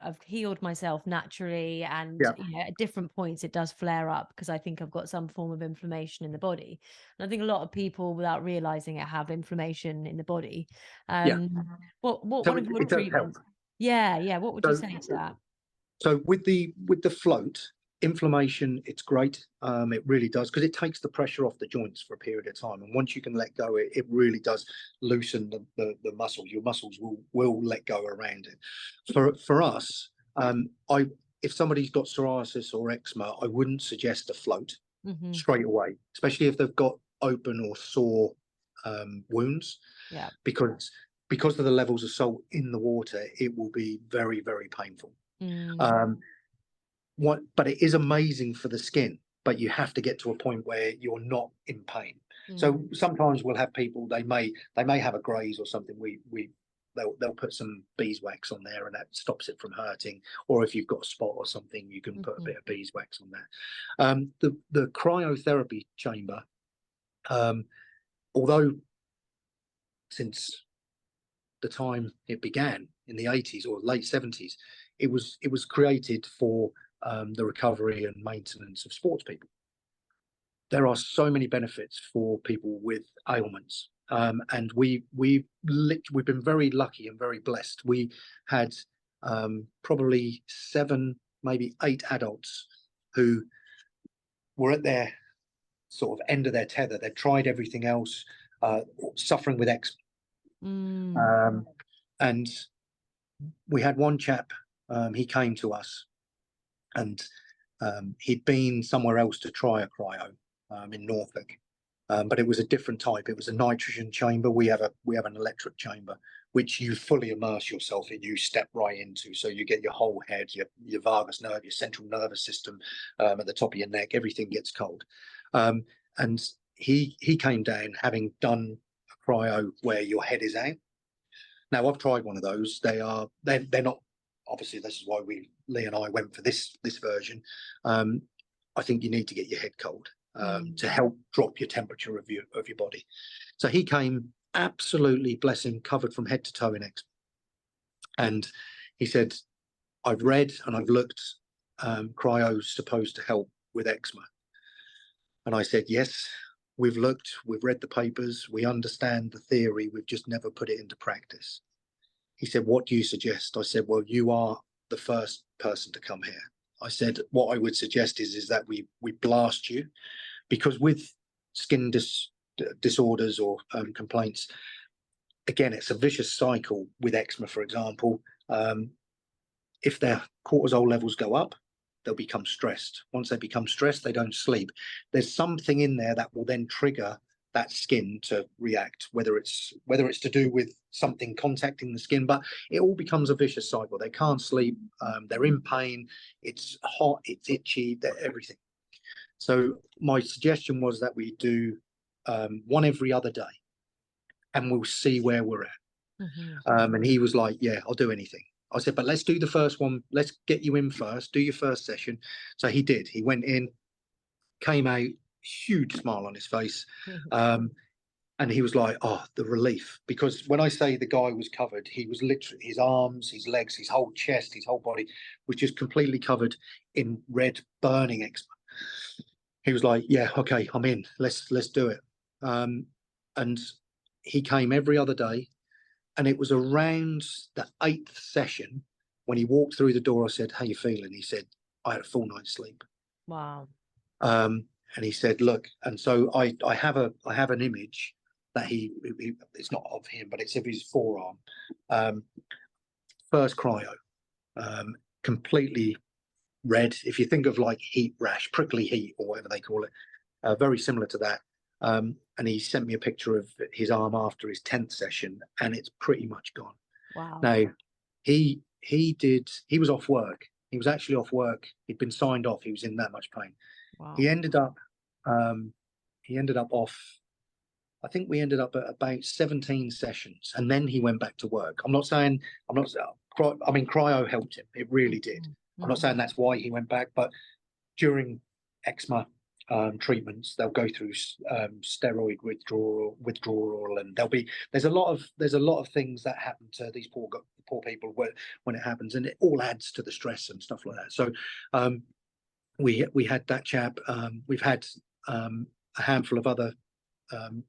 I've healed myself naturally, and yeah, at different points it does flare up because I think I've got some form of inflammation in the body. And I think a lot of people, without realizing it, have inflammation in the body. yeah. um what So one of your it does help. treatments, yeah, what would you So say to that? so with the float, inflammation, it's great. It really does, because it takes the pressure off the joints for a period of time, and once you can let go, it really does loosen the muscles. Your muscles will let go around it. For us, I if somebody's got psoriasis or eczema, I wouldn't suggest a float Hmm. straight away, especially if they've got open or sore wounds, Yeah. because of the levels of salt in the water, it will be very, very painful. Mm. Um, but it is amazing for the skin, but you have to get to a point where you're not in pain. So Mm. sometimes we'll have people, they may have a graze or something. They'll put some beeswax on there, and that stops it from hurting. Or if you've got a spot or something, you can put a Hmm. bit of beeswax on there. The cryotherapy chamber, um, although since the time it began in the 80s or late 70s, it was created for the recovery and maintenance of sports people. There are so many benefits for people with ailments, and we've been very lucky and very blessed. We had probably 7, maybe 8 adults who were at their sort of end of their tether. They'd tried everything else, suffering with eczema, Mm. um, and we had one chap. He came to us, and he'd been somewhere else to try a cryo in Norfolk, but it was a different type. It was a nitrogen chamber. We have an electric chamber, which you fully immerse yourself in. You step right into, so you get your whole head, your vagus nerve, your central nervous system, at the top of your neck. Everything gets cold, and he came down having done a cryo where your head is out. Now I've tried one of those. They're not, obviously this is why Lee and I went for this version. I think you need to get your head cold Mm. to help drop your temperature of your body. So he came absolutely, bless him, covered from head to toe in eczema, and he said, "I've read and I've looked. Cryo's supposed to help with eczema." And I said, "Yes, we've looked, we've read the papers, we understand the theory, we've just never put it into practice." He said, "What do you suggest?" I said, "Well, you are the first person to come here." I said, "What I would suggest is that we blast you, because with skin disorders or complaints, again, it's a vicious cycle. With eczema, for example, if their cortisol levels go up, they'll become stressed. Once they become stressed, they don't sleep. There's something in there that will then trigger that skin to react, whether it's to do with something contacting the skin, but it all becomes a vicious cycle. They can't sleep, they're in pain, it's hot, it's itchy, everything. So my suggestion was that we do one every other day, and we'll see where we're at. Hmm. And he was like, "Yeah, I'll do anything." I said, "But let's do the first one. Let's get you in first. Do your first session." So he did. He went in, came out, huge smile on his face. Um, and he was like, "Oh, the relief." Because when I say the guy was covered, he was literally, his arms, his legs, his whole chest, his whole body was just completely covered in red, burning eczema. He was like, "Yeah, okay, I'm in. Let's do it." And he came every other day. And it was around the 8th session when he walked through the door. I said, "How you feeling?" He said, "I had a full night's sleep." Wow. And he said, "Look," and so I have an image that it's not of him, but it's of his forearm. Um, First cryo, completely red. If you think of like heat rash, prickly heat, or whatever they call it, very similar to that. And he sent me a picture of his arm after his 10th session, and it's pretty much gone. Wow. Now, he was off work. He was actually off work. He'd been signed off. He was in that much pain. He Wow. ended up um, he ended up off. I think we ended up at about 17 sessions, and then he went back to work. I'm not saying I'm not. I mean, cryo helped him. It really did. I'm not saying that's why he went back, but during eczema treatments, they'll go through steroid withdrawal, and there's a lot of things that happen to these poor people when it happens, and it all adds to the stress and stuff like that. So we had that chap. We've had a handful of other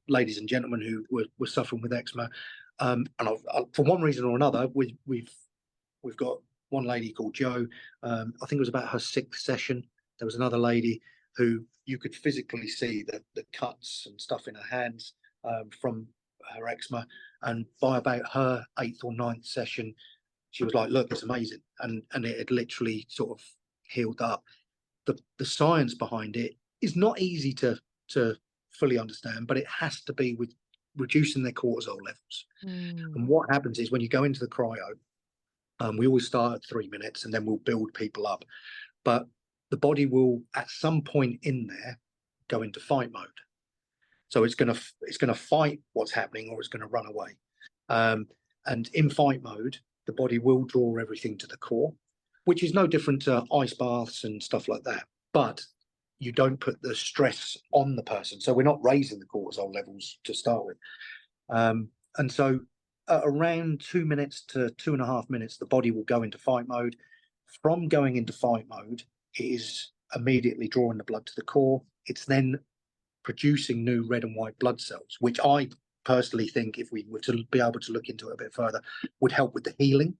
ladies and gentlemen who were suffering with eczema, and for one reason or another, we've got one lady called Jo. I think it was about her 6th session. There was another lady who you could physically see the cuts and stuff in her hands from her eczema, and by about her 8th or 9th session, she was like, "Look, it's amazing," and it had literally sort of healed up. The science behind it is not easy to fully understand, but it has to be with reducing their cortisol levels. And what happens is when you go into the cryo, we always start at 3 minutes and then we'll build people up. But the body will, at some point in there, go into fight mode. So it's going to fight what's happening, or it's going to run away. And in fight mode, the body will draw everything to the core, which is no different to ice baths and stuff like that. But you don't put the stress on the person. So we're not raising the cortisol levels to start with. And so at around 2 minutes to 2.5 minutes, the body will go into fight mode. From going into fight mode, it is immediately drawing the blood to the core. It's then producing new red and white blood cells, which I personally think, if we were to be able to look into it a bit further, would help with the healing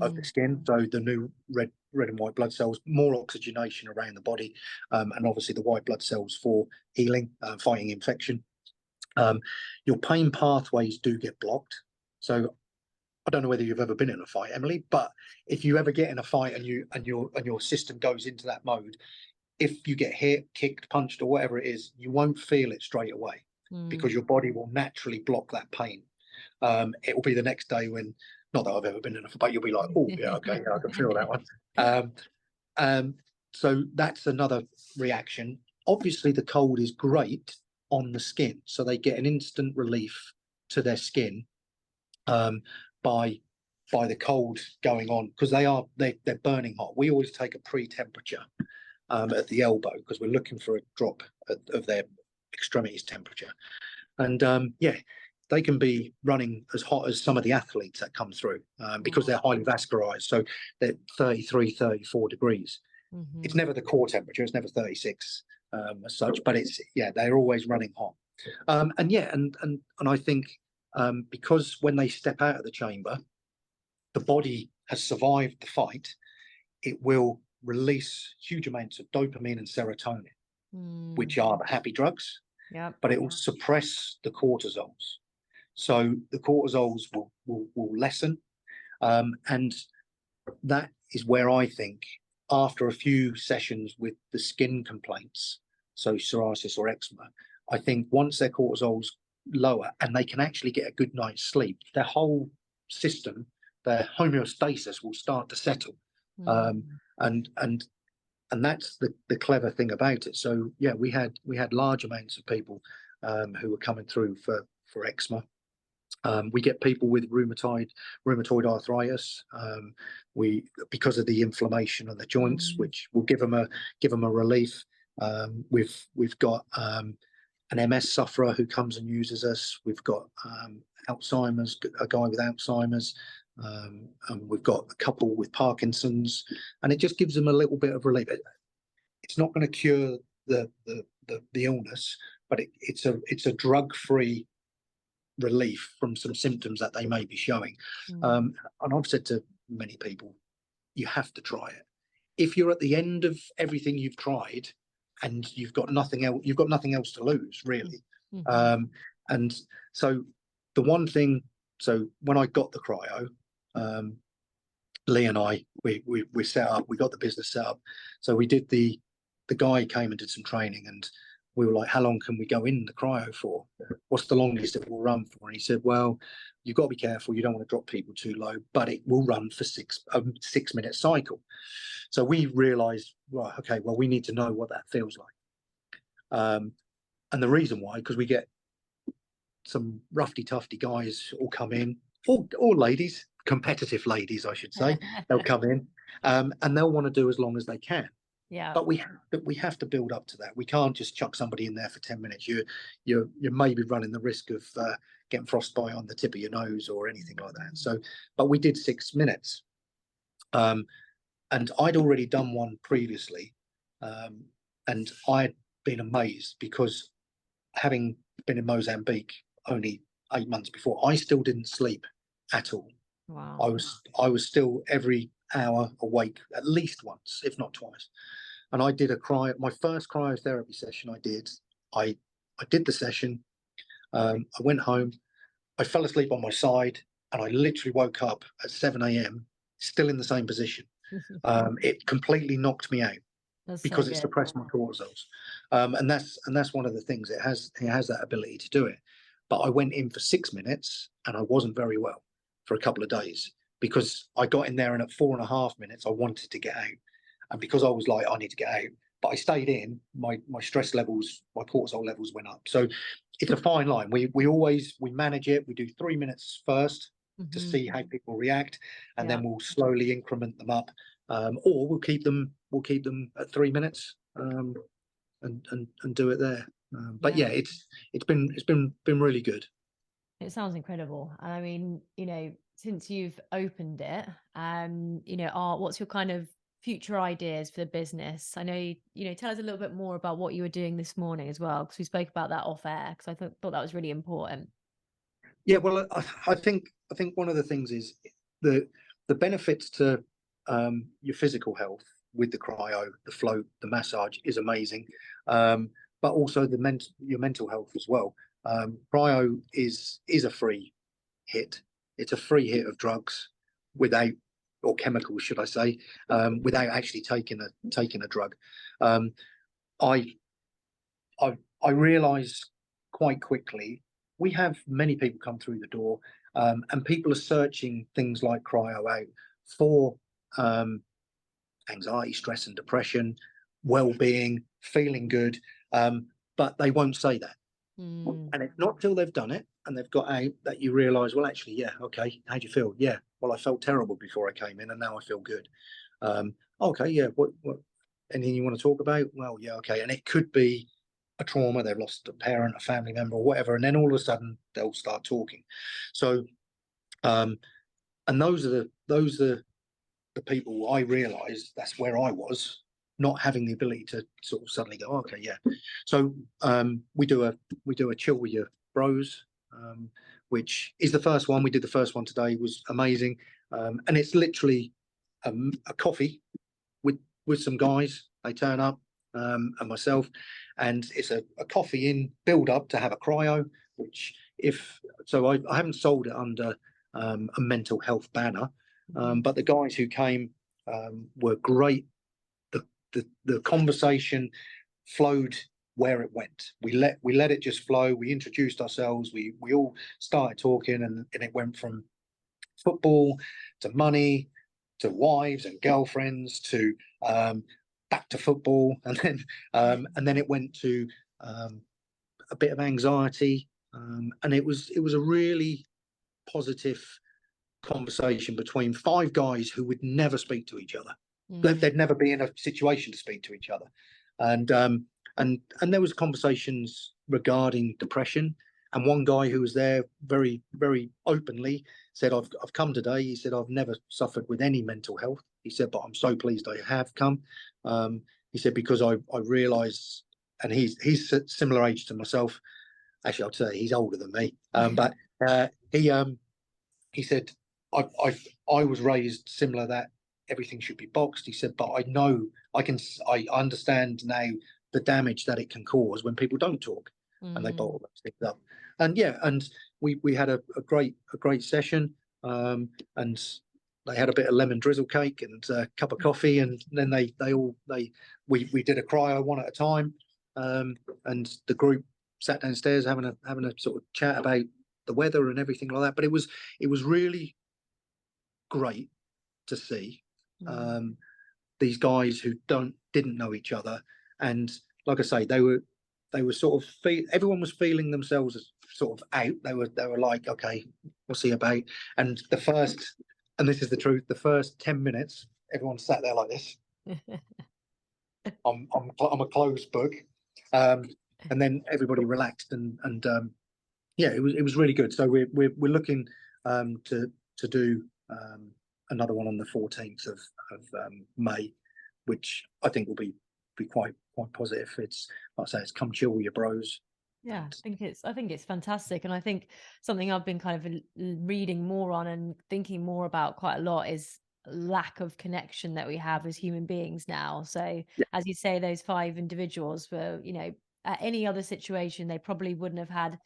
of the skin. So the new red and white blood cells, more oxygenation around the body, and obviously the white blood cells for healing, fighting infection. Your pain pathways do get blocked. So I don't know whether you've ever been in a fight, Emily, but if you ever get in a fight and your system goes into that mode, if you get hit, kicked, punched, or whatever it is, you won't feel it straight away because your body will naturally block that pain. It will be the next day when, not that I've ever been in a fight, but you'll be like, "Oh yeah, okay, yeah, I can feel that one." So that's another reaction. Obviously, the cold is great on the skin, so they get an instant relief to their skin by the cold going on, because they're burning hot. We always take a pre-temperature at the elbow because we're looking for a drop of their extremities temperature, and they can be running as hot as some of the athletes that come through because they're highly vascularized, so they're 33, 34 degrees. It's never the core temperature, it's never 36 as such, but they're always running hot. And I think because when they step out of the chamber, the body has survived the fight, it will release huge amounts of dopamine and serotonin, which are the happy drugs, but it will suppress the cortisols. So the cortisols will lessen. And that is where I think, after a few sessions with the skin complaints, so psoriasis or eczema, I think once their cortisol's lower and they can actually get a good night's sleep, their whole system, their homeostasis will start to settle. And that's the clever thing about it. So yeah, we had large amounts of people who were coming through for eczema. We get people with rheumatoid arthritis. Because of the inflammation of the joints, which will give them a relief. We've got an MS sufferer who comes and uses us. We've got Alzheimer's, a guy with Alzheimer's. And we've got a couple with Parkinson's, and it just gives them a little bit of relief. It's not going to cure the illness, but it's a drug-free relief from some symptoms that they may be showing. And I've said to many people, you have to try it. If you're at the end of everything you've tried and you've got nothing else to lose, really. And so the one thing, so when I got the cryo, Lee and I, we set up, we got the business set up. So we did the guy came and did some training, and we were like, how long can we go in the cryo for? What's the longest it will run for? And he said, well, you've got to be careful. You don't want to drop people too low, but it will run for 6-minute cycle. So we realized, right, okay, well, we need to know what that feels like. And the reason why, because we get some roughy tufty guys all come in, or ladies, competitive ladies, I should say. They'll come in, and they'll want to do as long as they can. Yeah. But we have to build up to that. We can't just chuck somebody in there for 10 minutes. You're maybe running the risk of getting frostbite on the tip of your nose or anything like that. So, but we did 6 minutes, and I'd already done one previously, and I'd been amazed because, having been in Mozambique only 8 months before, I still didn't sleep at all. Wow. I was still every hour awake at least once, if not twice. And I did my first cryotherapy session. I did the session. I went home. I fell asleep on my side, and I literally woke up at 7 a.m. still in the same position. It completely knocked me out because it suppressed my cortisols, and that's one of the things. It has that ability to do it. But I went in for 6 minutes, and I wasn't very well for a couple of days because I got in there, and at 4.5 minutes I wanted to get out, and because I was like, I need to get out, but I stayed in. My stress levels, my cortisol levels went up. So it's a fine line. We manage it. We do 3 minutes first to see how people react, and then we'll slowly increment them up, or we'll keep them at 3 minutes, and do it there. But yeah, it's been really good. It sounds incredible. And I mean, since you've opened it, what's your kind of future ideas for the business? I know, tell us a little bit more about what you were doing this morning as well, because we spoke about that off air, because I thought that was really important. Yeah, well, I think one of the things is the benefits to your physical health with the cryo, the float, the massage is amazing, but also your mental health as well. Cryo is a free hit. It's a free hit of drugs without, or chemicals, should I say, without actually taking a drug. I realised quite quickly we have many people come through the door, and people are searching things like cryo out for anxiety, stress, and depression, well-being, feeling good, but they won't say that. And it's not till they've done it and they've got out that you realise, well, actually, yeah, okay, how do you feel? Yeah, well, I felt terrible before I came in, and now I feel good. Okay, yeah, what anything you want to talk about? Well, yeah, okay, and it could be a trauma, they've lost a parent, a family member, or whatever, and then all of a sudden they'll start talking. So, and those are the people I realised that's where I was, not having the ability to sort of suddenly go, okay, yeah. So we do a chill with your bros, which is the first one. We did the first one today, it was amazing, and it's literally a coffee with some guys. They turn up, and myself, and it's a coffee in build up to have a cryo. Which I haven't sold it under a mental health banner, but the guys who came were great. The conversation flowed where it went. We let it just flow. We introduced ourselves. We all started talking, and it went from football to money to wives and girlfriends to back to football, and then it went to a bit of anxiety, and it was a really positive conversation between 5 guys who would never speak to each other. They'd never be in a situation to speak to each other, and there was conversations regarding depression. And one guy who was there very, very openly said, I've come today. He said, I've never suffered with any mental health. He said, but I'm so pleased I have come. He said, because I realised, and he's a similar age to myself. Actually, I'd say he's older than me. But he said, I was raised similar, that everything should be boxed. He said, but I understand now the damage that it can cause when people don't talk and they bottle those things up. And yeah, and we had a great session, and they had a bit of lemon drizzle cake and a cup of coffee, and then we did a cryo one at a time, and the group sat downstairs having a sort of chat about the weather and everything like that. But it was really great to see these guys who didn't know each other, and like I say, they were sort of everyone was feeling themselves as sort of out. They were like, okay, we'll see about. And and this is the truth, the first 10 minutes, everyone sat there like this. I'm a closed book. And then everybody relaxed and yeah, it was really good. So we're looking to do another one on the 14th of May, which I think will be quite positive. It's, like I say, it's come chill with your bros. Yeah, I think it's fantastic. And I think something I've been kind of reading more on and thinking more about quite a lot is lack of connection that we have as human beings now. So Yeah, as you say, those 5 individuals were, at any other situation, they probably wouldn't have had,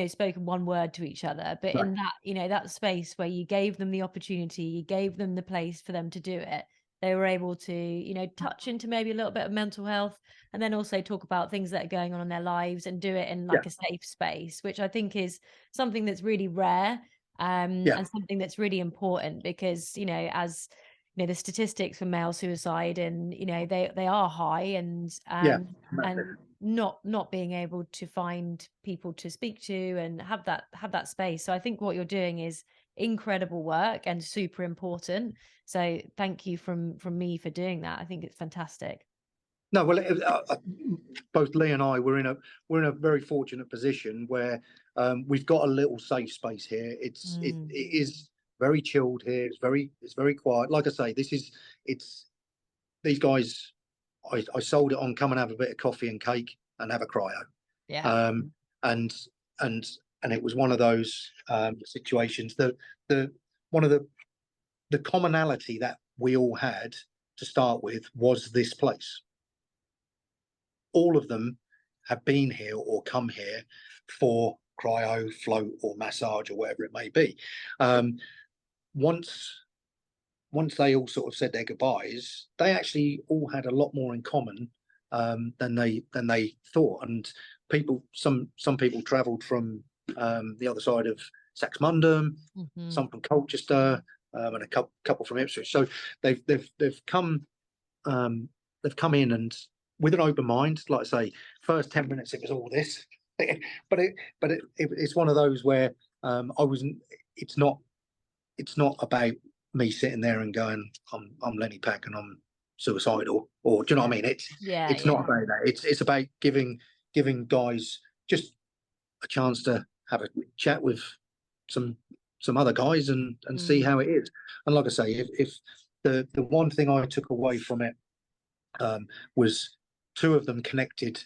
spoken one word to each other. But right. in that, that space where you gave them the opportunity, you gave them the place for them to do it, they were able to, touch into maybe a little bit of mental health, and then also talk about things that are going on in their lives and do it in Yeah, like a safe space, which I think is something that's really rare, yeah, and something that's really important because, as the statistics for male suicide, and they are high, and yeah, um massive. and not being able to find people to speak to and have that space. So I think what you're doing is incredible work and super important. So thank you from me for doing that. I think it's fantastic. No, well, both Lee and I we're in a very fortunate position where we've got a little safe space here. It Mm. is very chilled here. It's very quiet. Like I say, it's these guys. I sold it on come and have a bit of coffee and cake and have a cryo. Yeah. Um, and and and it was one of those situations that the one of the commonality that we all had to start with was this place. All of them have been here or come here for cryo, float, or massage, or whatever it may be. Um, once they all sort of said their goodbyes, they actually all had a lot more in common than they thought. And some people travelled from the other side of Saxmundham, Mm-hmm. some from Colchester, and a couple from Ipswich. So they've come in and with an open mind. Like I say, first 10 minutes it was all this, but it's one of those where I wasn't. It's not about me sitting there and going, I'm Lenny Pack and I'm suicidal, or do you know what I mean? Yeah, It's not yeah. about that. It's about giving guys just a chance to have a chat with some other guys and see Mm. how it is. And like I say, if the one thing I took away from it was 2 of them connected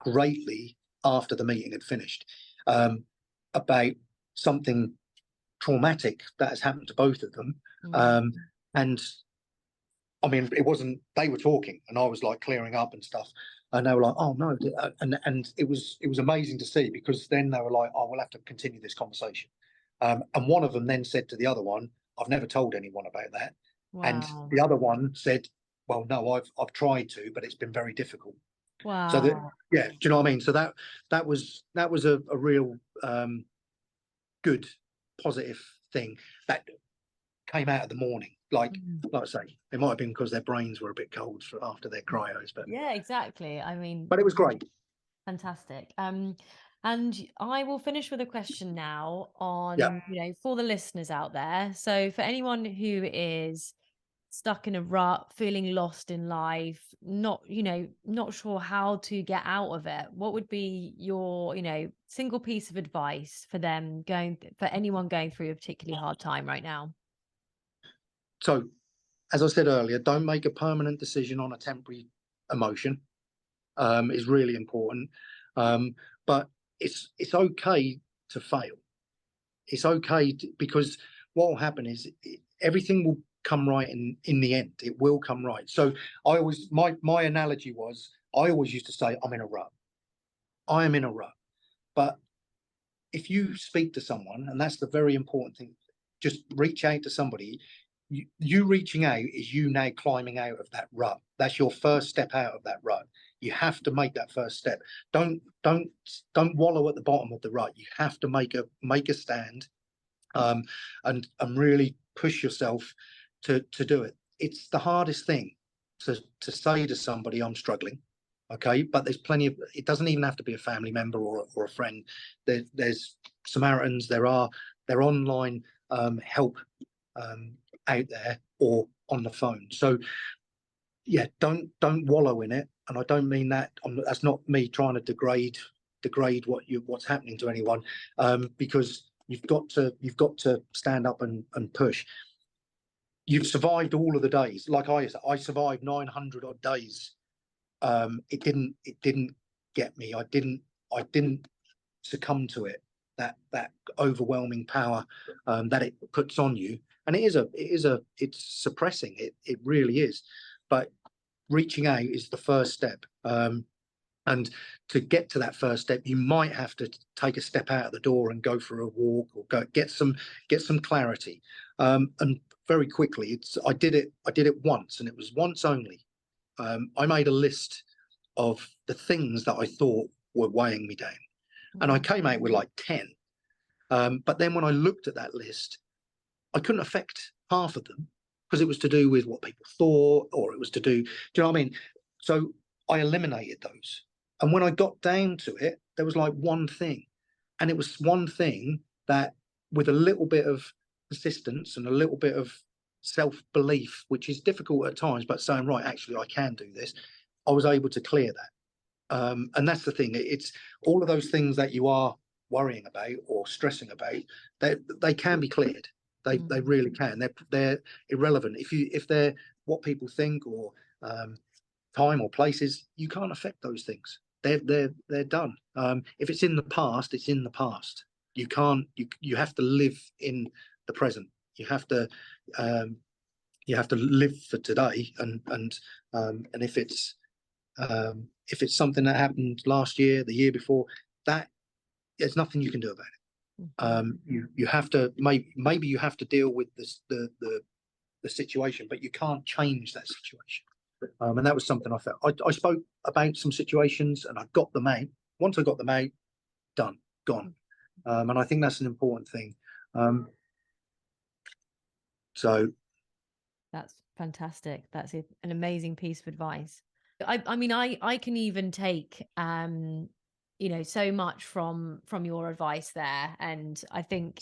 greatly after the meeting had finished about something traumatic that has happened to both of them. Mm. And I mean, it wasn't, they were talking and I was like clearing up and stuff. And they were like, oh no. And it was amazing to see, because then they were like, oh, we'll have to continue this conversation. And one of them then said to the other one, I've never told anyone about that. And Wow. the other one said, well, no, I've tried to, but it's been very difficult. So that, Wow. yeah, do you know what I mean? So that was a real good positive thing that came out of the morning. Like Mm. I say, it might have been because their brains were a bit cold after their cryos, Yeah, exactly. I mean, but it was great. fantastic. And I will finish with a question now Yeah. on, for the listeners out there. So for anyone who is stuck in a rut, feeling lost in life, not sure how to get out of it, what would be your, single piece of advice for for anyone going through a particularly hard time right now? So, as I said earlier, don't make a permanent decision on a temporary emotion. Is really important. But it's okay to fail. It's okay because what will happen is everything will come right in the end. It will come right. So I always my analogy was I always used to say I'm in a rut. I am in a rut. But if you speak to someone, and that's the very important thing, just reach out to somebody. You reaching out is you now climbing out of that rut. That's your first step out of that rut. You have to make that first step. Don't wallow at the bottom of the rut. You have to make a stand, and really push yourself to do it. It's the hardest thing to say to somebody, I'm struggling. Okay, but there's plenty of, it doesn't even have to be a family member or a friend. There's Samaritans, there online help out there or on the phone. So yeah, don't wallow in it. And I don't mean that, that's not me trying to degrade what's happening to anyone, because you've got to stand up and push. You've survived all of the days. Like I survived 900 odd days. It didn't get me. I didn't succumb to it. That overwhelming power that it puts on you, and it's suppressing. It really is. But reaching out is the first step. And to get to that first step, you might have to take a step out of the door and go for a walk, or go get some clarity. And very quickly, I did it once, and it was once only. I made a list of the things that I thought were weighing me down, and I came out with like 10. But then when I looked at that list, I couldn't affect half of them, because it was to do with what people thought, or it was to do you know what I mean? So I eliminated those. And when I got down to it, there was like one thing. And it was one thing that, with a little bit of persistence and a little bit of self-belief, which is difficult at times, but saying, right, actually, I can do this, I was able to clear that. And that's the thing. It's all of those things that you are worrying about or stressing about, they can be cleared. They really can. They're irrelevant. If they're what people think, or time or places, you can't affect those things. They're done. If it's in the past, it's in the past. You can't. You have to live in the present. You have to live for today. And if it's something that happened last year, the year before, that there's nothing you can do about it. You have to, maybe you have to deal with the situation, but you can't change that situation. And that was something I felt. I spoke about some situations, and I got them out. Once I got them out, done, gone. And I think that's an important thing. So that's fantastic. That's an amazing piece of advice. I mean, I can even take so much from your advice there. And I think,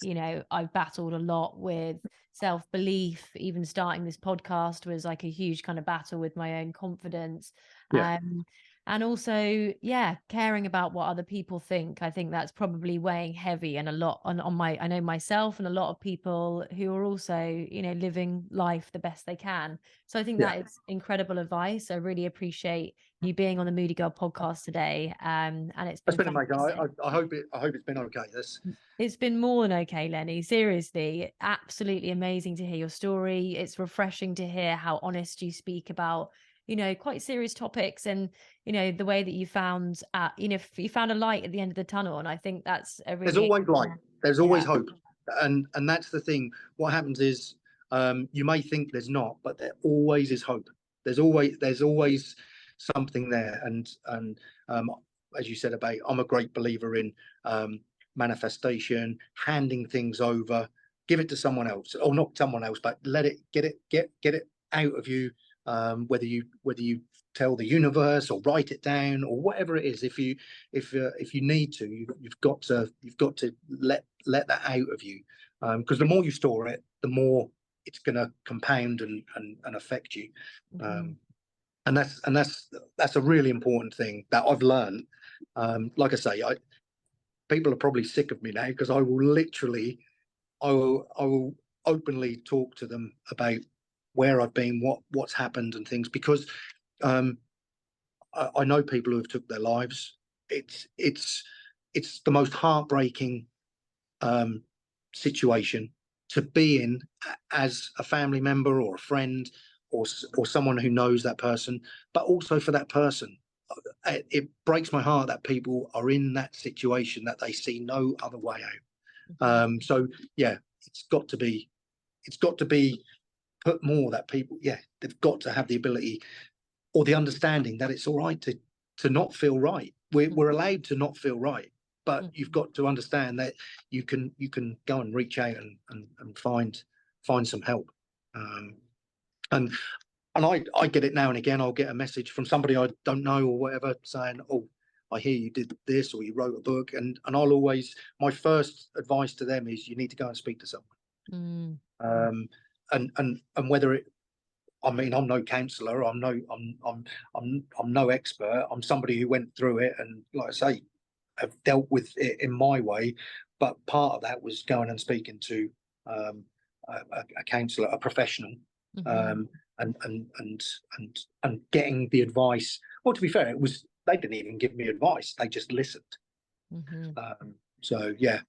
I've battled a lot with self-belief. Even starting this podcast was like a huge kind of battle with my own confidence. yeah, And also, yeah, caring about what other people think. I think that's probably weighing heavy, and a lot on I know myself and a lot of people who are also, living life the best they can. So I think yeah. that is incredible advice. I really appreciate you being on the Moody Girl podcast today. And it's That's been been amazing. fantastic. I hope it's been okay. It's been more than okay, Lenny. Seriously, absolutely amazing to hear your story. It's refreshing to hear how honest you speak about, quite serious topics, and, the way that you found, you found a light at the end of the tunnel. And I think that's a There's really, always light. There's always yeah. hope. And that's the thing. What happens is, you may think there's not, but there always is hope. There's always something there. And as you said about, I'm a great believer in manifestation, handing things over, give it to someone else, or not someone else, but get it out of you. Whether you tell the universe or write it down or whatever it is, if you need to, you've got to let that out of you, because the more you store it, the more it's going to compound and affect you. And that's a really important thing that I've learned. Like I say, people are probably sick of me now, because I will openly talk to them about where I've been, what's happened and things, because I know people who have took their lives. It's the most heartbreaking situation to be in, as a family member or a friend, or someone who knows that person, but also for that person. It breaks my heart that people are in that situation, that they see no other way out. So yeah, it's got to be put more, that people, yeah, they've got to have the ability or the understanding that it's all right to not feel right. We're allowed to not feel right, but you've got to understand that you can go and reach out and find some help. And And I get it now and again. I'll get a message from somebody I don't know or whatever saying, "Oh, I hear you did this or you wrote a book," and I'll always, my first advice to them is you need to go and speak to someone. And whether it, I mean, I'm no counsellor, I'm no expert. I'm somebody who went through it and, like I say, have dealt with it in my way. But part of that was going and speaking to a counsellor, a professional, and getting the advice. Well, to be fair, they didn't even give me advice; they just listened. So yeah.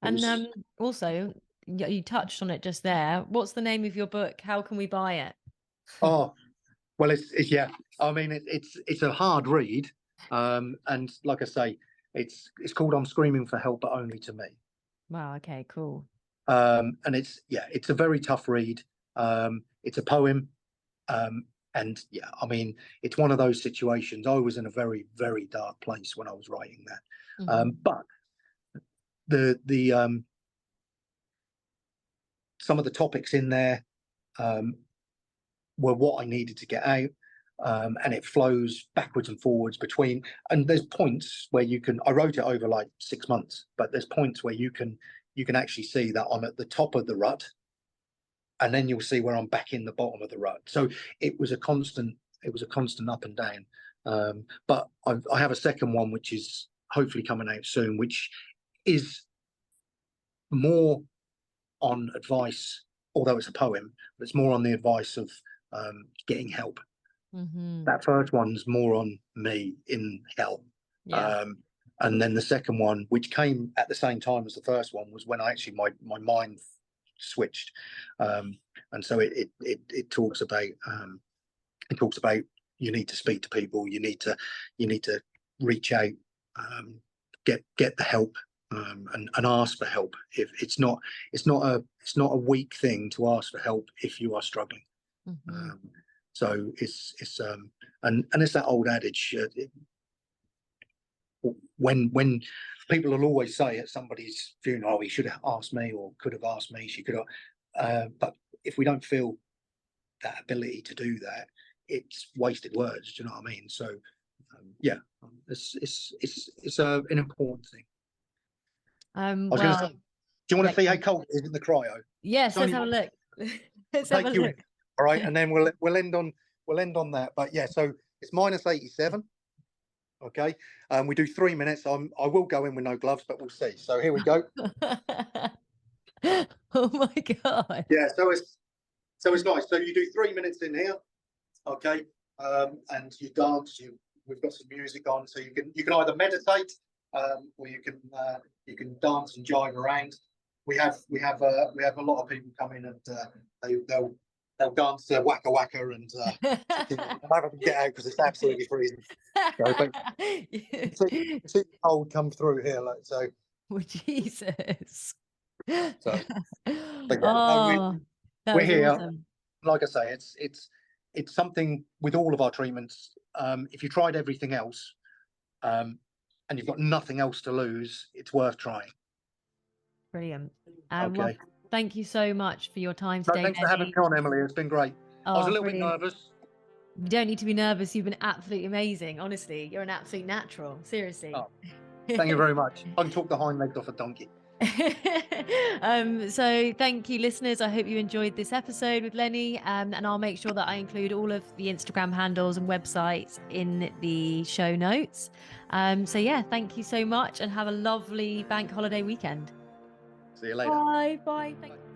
And also, you touched on it just there. What's the name of your book? How can we buy it? Oh, well, it's yeah. I mean, it's a hard read, and like I say, it's called "I'm Screaming for Help, but Only to Me." Wow. Okay. Cool. And it's a very tough read. It's a poem, and yeah, I mean, it's one of those situations. I was in a very, very dark place when I was writing that, but the some of the topics in there were what I needed to get out. And it flows backwards and forwards between, and there's points where you can, I wrote it over like 6 months, but there's points where you can actually see that I'm at the top of the rut, and then you'll see where I'm back in the bottom of the rut. So it was a constant up and down. But I have a second one which is hopefully coming out soon, which is more on advice, although it's a poem, but it's more on the advice of getting help. That first one's more on me in hell. And then the second one, which came at the same time as the first one, was when I actually my mind switched. And so it talks about you need to speak to people, you need to reach out, get the help, and ask for help. If it's not a weak thing to ask for help if you are struggling. So it's and it's that old adage, when people will always say at somebody's funeral, "Oh, he should have asked me," or "could have asked me," "she could have," but if we don't feel that ability to do that, it's wasted words. Do you know what I mean? So yeah, it's an important thing. I was going to say, do you want to see how cold it is in the cryo? Yes, let's have a look. Let's have a look. All right, and then we'll end on that. But yeah, so it's -87. Okay, we do 3 minutes. I will go in with no gloves, but we'll see. So here we go. Oh my god. Yeah, so it's nice. So you do 3 minutes in here, okay, and you dance. We've got some music on, so you can either meditate, or you can dance and jive around. We have a lot of people come in, and they'll dance to Waka Waka, and never can get out because it's absolutely freezing. So, but you see the cold come through here, like so. Oh, Jesus. So, but yeah, we're here. Awesome. Like I say, it's something with all of our treatments. If you tried everything else, and you've got nothing else to lose, it's worth trying. Brilliant. Okay. Well, thank you so much for your time today. Thanks for having me on, Emily. It's been great. I was a little bit nervous. You don't need to be nervous. You've been absolutely amazing. Honestly, you're an absolute natural. Seriously. Oh, thank you very much. I can talk the hind legs off a donkey. So thank you, listeners. I hope you enjoyed this episode with Lenny, and I'll make sure that I include all of the Instagram handles and websites in the show notes. So yeah, thank you so much, and have a lovely bank holiday weekend. See you later. Bye. Thank you.